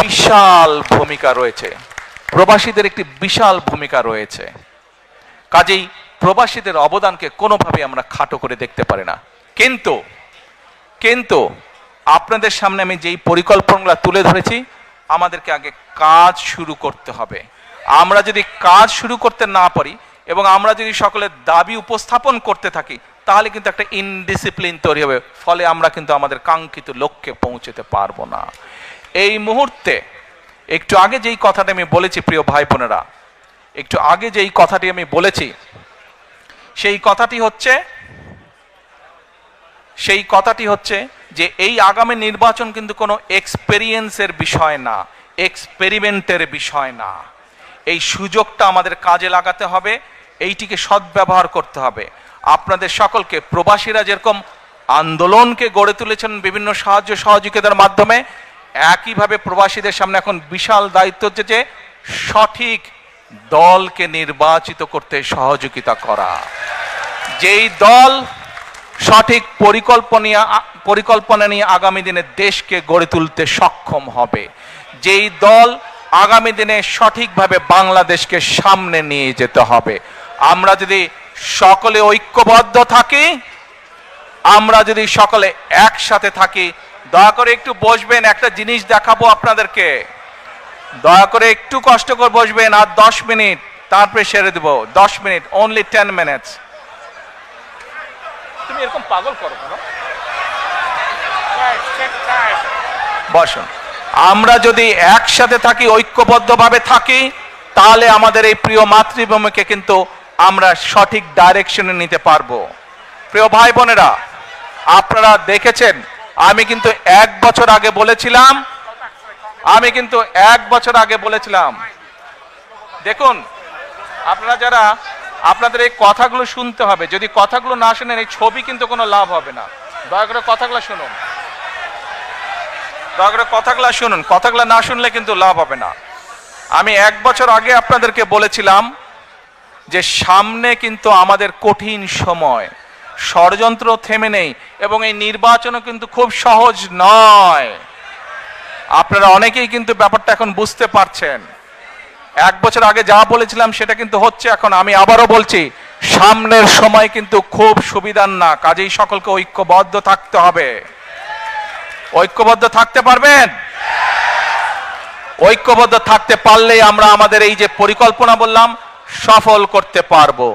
বিশাল ভূমিকা রয়েছে, প্রবাসীদের একটি বিশাল ভূমিকা রয়েছে। কাজেই প্রবাসীদের অবদানকে কোনোভাবে আমরা খাটো করে দেখতে পারি না। কিন্তু কিন্তু আপনাদের সামনে আমি যেই পরিকল্পনাগুলো তুলে ধরেছি, আমাদেরকে আগে কাজ শুরু করতে হবে। আমরা যদি কাজ শুরু করতে না পারি এবং আমরা যদি সকলের দাবি উপস্থাপন করতে থাকি, তাহলে কিন্তু একটা ইনডিসিপ্লিন তৈরি হবে, ফলে আমরা কিন্তু আমাদের কাঙ্ক্ষিত লক্ষ্যে পৌঁছতে পারবো না। এই মুহূর্তে একটু আগে যেই কথাটা আমি বলেছি, প্রিয় ভাই বোনেরা, একটু আগে যেই কথাটি আমি বলেছি, সেই কথাটি হচ্ছে যে এই আগামী নির্বাচন কিন্তু কোনো এক্সপেরিয়েন্সের বিষয় না, এক্সপেরিমেন্টের বিষয় না। এই সুযোগটা আমাদের কাজে লাগাতে হবে, এইটিকে সদ্ব্যবহার করতে হবে। আপনাদের সকলকে, প্রবাসীরা যেরকম আন্দোলনকে গড়ে তুলেছেন বিভিন্ন সাহায্য সহযোগিতার মাধ্যমে, একইভাবে প্রবাসীদের সামনে এখন বিশাল দায়িত্ব হচ্ছে যে সঠিক দলকে নির্বাচিত করতে সহযোগিতা করা। যেই দল সঠিক পরিকল্পনা নিয়ে আগামী দিনে দেশকে গড়ে তুলতে সক্ষম হবে, যেই দল আগামী দিনে সঠিকভাবে বাংলাদেশকে সামনে নিয়ে যেতে হবে। আমরা যদি সকলে ঐক্যবদ্ধ থাকি, আমরা যদি সকলে একসাথে থাকি, দয়া করে একটু বসবেন, একটা জিনিস দেখাবো আপনাদেরকে। দয়া করে একটু কষ্ট করে বসবেন, আর 10 মিনিট, তারপরে সেরে দেবো। 10 মিনিট, অনলি 10 মিনিটস। তুমি এরকম পাগল করো কেন? বসুন। আমরা যদি একসাথে থাকি, ঐক্যবদ্ধভাবে থাকি, তাহলে আমাদের এই প্রিয় মাতৃভূমিকে কিন্তু আমরা সঠিক ডাইরেকশনে নিতে পারবো। প্রিয় ভাই বোনেরা, আপনারা দেখেছেন, আমি কিন্তু 1 বছর আগে বলেছিলাম, দেখুন আপনারা যারা, আপনাদের এই কথাগুলো শুনতে হবে। যদি কথাগুলো না শুনেন, এই ছবি কিন্তু কোনো লাভ হবে না। দয়া করে কথাগুলো শুনুন, দয়া করে কথাগুলো শুনুন, কথাগুলো না শুনলে কিন্তু লাভ হবে না। আমি 1 বছর আগে আপনাদেরকে বলেছিলাম যে সামনে কিন্তু আমাদের কঠিন সময়, ষড়যন্ত্র থেমে নেই, এবং এই নির্বাচনও কিন্তু খুব সহজ নয়। আপনারা অনেকেই কিন্তু ব্যাপারটা এখন বুঝতে পারছেন। 1 বছর আগে যা বলেছিলাম সেটা কিন্তু হচ্ছে এখন। আমি আবারও বলছি, সামনের সময় কিন্তু খুব সুবিধার না, কাজেই সকলকে ঐক্যবদ্ধ থাকতে হবে। ঐক্যবদ্ধ থাকতে পারবেন? ঐক্যবদ্ধ থাকতে পারলেই আমরা আমাদের এই যে পরিকল্পনা বললাম, সফল করতে পারবো।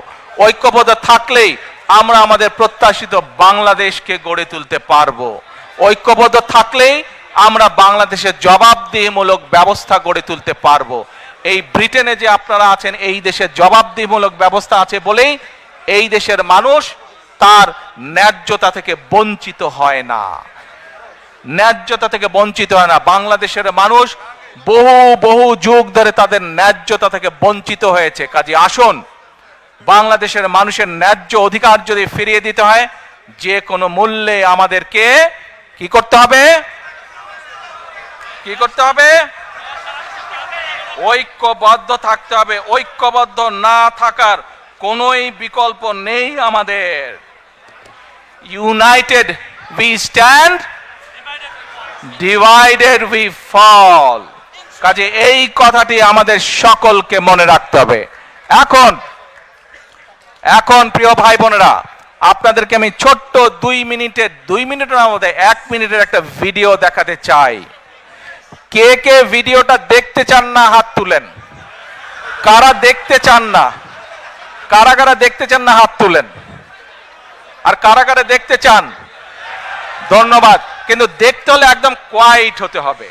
ঐক্যবদ্ধ থাকলেই আমরা আমাদের প্রত্যাশিত বাংলাদেশকে গড়ে তুলতে পারবো। ঐক্যবদ্ধ থাকলেই আমরা বাংলাদেশের জবাবদিহিমূলক ব্যবস্থা গড়ে তুলতে পারবো। এই ব্রিটেনে যে আপনারা আছেন, এই দেশের জবাবদিহিমূলক ব্যবস্থা আছে বলেই এই দেশের মানুষ তার ন্যায্যতা থেকে বঞ্চিত হয় না, ন্যায্যতা থেকে বঞ্চিত হয় না। বাংলাদেশের মানুষ বহু যুগ ধরে তাদের ন্যায্যতা থেকে বঞ্চিত হয়েছে। কাজে আসুন, বাংলাদেশের মানুষের ন্যায্য অধিকার যদি ফিরিয়ে দিতে হয়, যে কোনো মূল্যে আমাদেরকে কি করতে হবে? ঐক্যবদ্ধ থাকতে হবে। ঐক্যবদ্ধ না থাকার কোনোই বিকল্প নেই আমাদের। United we stand, divided we fall. কাজে এই কথাটি আমাদের সকলকে মনে রাখতে হবে। এখন প্রিয় ভাই বোনেরা, আপনাদেরকে আমি ছোট্ট 2 মিনিটের মধ্যে 1 মিনিটের একটা ভিডিও দেখাতে চাই। কে কে ভিডিওটা দেখতে চান না হাত তুলেন। কারা দেখতে চান না? কারা দেখতে চান না হাত তুলেন। আর কারা দেখতে চান? ধন্যবাদ। কিন্তু দেখতে হলে একদম কোয়াইট হতে হবে,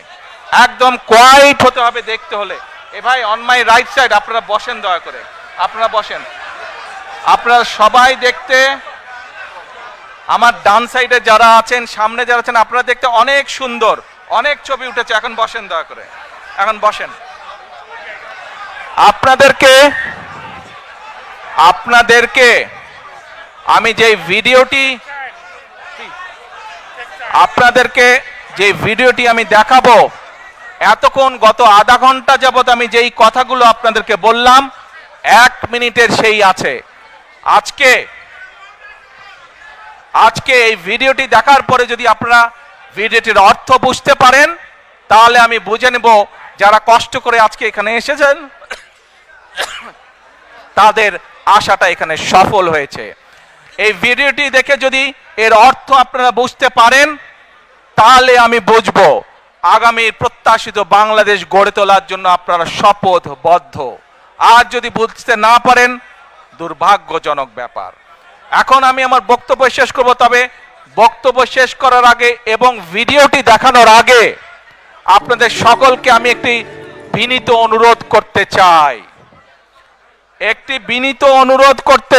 একদম কোয়াইট হতে হবে দেখতে হলে। এ ভাই, অন মাই রাইট সাইড, আপনারা বসেন, দয়া করে আপনারা বসেন। আপনারা সবাই দেখতে, আমার ডান সাইডে যারা আছেন, সামনে যারা আছেন, আপনারা দেখতে অনেক সুন্দর, অনেক ছবি উঠেছে। এখন বসেন, দয়া করে এখন বসেন। আপনাদেরকে আমি যে ভিডিওটি আপনাদেরকে যে ভিডিওটি আমি দেখাবো, এতক্ষণ গত আধা ঘন্টা যাবত আমি যেই কথাগুলো আপনাদেরকে বললাম 1 মিনিটের সেই আছে। আজকে এই ভিডিওটি দেখার পরে যদি আপনারা ভিডিওটির অর্থ বুঝতে পারেন, তাহলে আমি বুঝে নেব যারা কষ্ট করে আজকে এখানে এসেছেন তাদের আশাটা এখানে সফল হয়েছে। এই ভিডিওটি দেখে যদি এর অর্থ আপনারা বুঝতে পারেন, তাহলে আমি বুঝবো আগামী প্রত্যাশিত বাংলাদেশ গড়ে তোলার জন্য আপনারা শপথবদ্ধ। আর যদি বুঝতে না পারেন, দুর্ভাগ্যজনক ব্যাপার। এখন আমি আমার বক্তব্য শেষ করব, তবে বক্তব্য শেষ করার আগে এবং ভিডিওটি দেখানোর আগে আপনাদের সকলকে আমি একটি বিনীত অনুরোধ করতে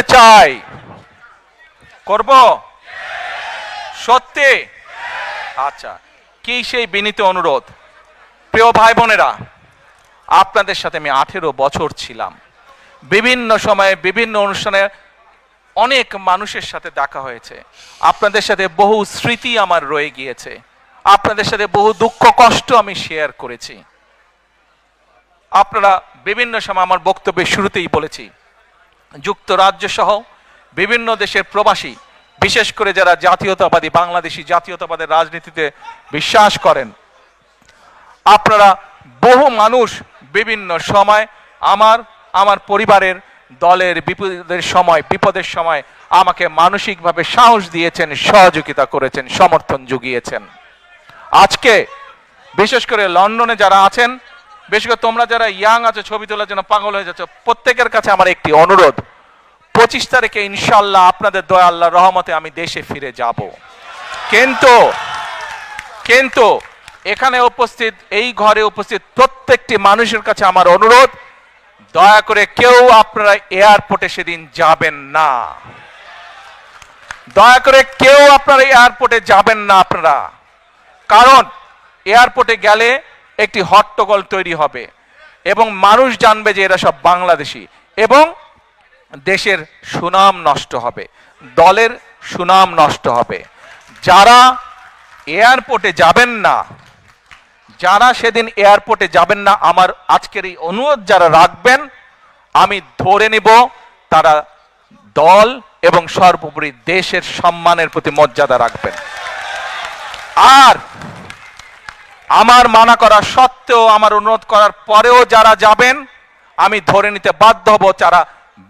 চাই। করব সত্যি? আচ্ছা, কি সেই বিনীত অনুরোধ? প্রিয় ভাই বোনেরা, আপনাদের সাথে আমি 18 বছর ছিলাম। বিভিন্ন সময়ে বিভিন্ন অনুষ্ঠানে অনেক মানুষের সাথে দেখা হয়েছে। আপনাদের সাথে বহু স্মৃতি আমার রয়ে গিয়েছে। আপনাদের সাথে বহু দুঃখ কষ্ট আমি শেয়ার করেছি। আপনারা বিভিন্ন সময় আমার বক্তব্যের শুরুতেই বলেছি, যুক্তরাজ্য সহ বিভিন্ন দেশের প্রবাসী, বিশেষ করে যারা জাতীয়তাবাদী বাংলাদেশি জাতীয়তাবাদের রাজনীতিতে বিশ্বাস করেন, আপনারা বহু মানুষ বিভিন্ন সময় আমার পরিবারের দলের বিপদের সময় আমাকে মানসিকভাবে সাহস দিয়েছেন, সহযোগিতা করেছেন, সমর্থন জুগিয়েছেন। আজকে বিশেষ করে লন্ডনে যারা আছেন, বিশেষ করে তোমরা যারা ইয়াং আছো, ছবি তোলার জন্য পাগল হয়ে যাচ্ছ, প্রত্যেকের কাছে আমার একটি অনুরোধ, 25 তারিখে ইনশাআল্লাহ আপনাদের দয়া আল্লাহর রহমতে আমি দেশে ফিরে যাব। কিন্তু এখানে উপস্থিত, এই ঘরে উপস্থিত প্রত্যেকটি মানুষের কাছে আমার অনুরোধ, দয়া করে কেউ আপনারা এয়ারপোর্টে সেদিন যাবেন না। দয়া করে কেউ আপনারা এয়ারপোর্টে যাবেন না আপনারা। কারণ এয়ারপোর্টে গেলে একটি হট্টগোল তৈরি হবে এবং মানুষ জানবে যে এরা সব বাংলাদেশি, এবং দেশের সুনাম নষ্ট হবে, দলের সুনাম নষ্ট হবে। যারা এয়ারপোর্টে যাবেন না, যারা সেদিন এয়ারপোর্টে যাবেন না, আমার আজকের এই অনুরোধ যারা রাখবেন, আমি ধরে নিব তারা দল এবং সর্বোপরি দেশের সম্মানের প্রতি মর্যাদা রাখবেন। আর আমার মানা করা সত্ত্বেও, আমার অনুরোধ করার পরেও যারা যাবেন, আমি ধরে নিতে বাধ্য হব যারা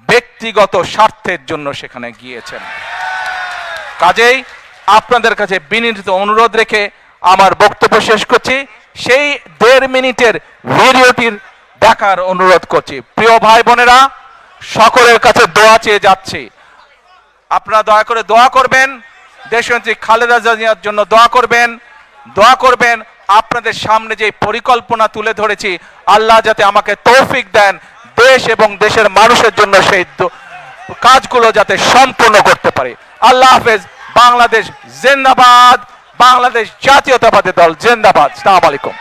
ব্যক্তিগত স্বার্থের জন্য সেখানে গিয়েছেন। কাজেই আপনাদের কাছে বিনীত অনুরোধ রেখে আমার বক্তব্য শেষ করছি। সেই 1.5 মিনিটের ভিডিওটির দেখার অনুরোধ করছি। প্রিয় ভাই বোনেরা, সকলের কাছে দোয়া চেয়ে যাচ্ছি, আপনারা দয়া করে দোয়া করবেন, দেশনেত্রী খালেদা জিয়ার জন্য দোয়া করবেন। আপনাদের সামনে যে পরিকল্পনা তুলে ধরেছি, আল্লাহ যাতে আমাকে তৌফিক দেন দেশ এবং দেশের মানুষের জন্য সেই কাজগুলো যাতে সম্পূর্ণ করতে পারে। আল্লাহ হাফেজ। বাংলাদেশ জিন্দাবাদ। বাংলাদেশ জাতীয়তাবাদী দল জিন্দাবাদ। আসসালামু আলাইকুম।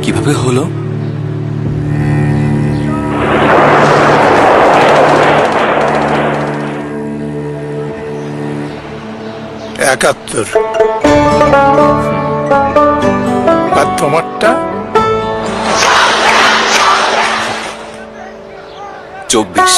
কিভাবে হলো? একাত্তর। আর তোমারটা? 24।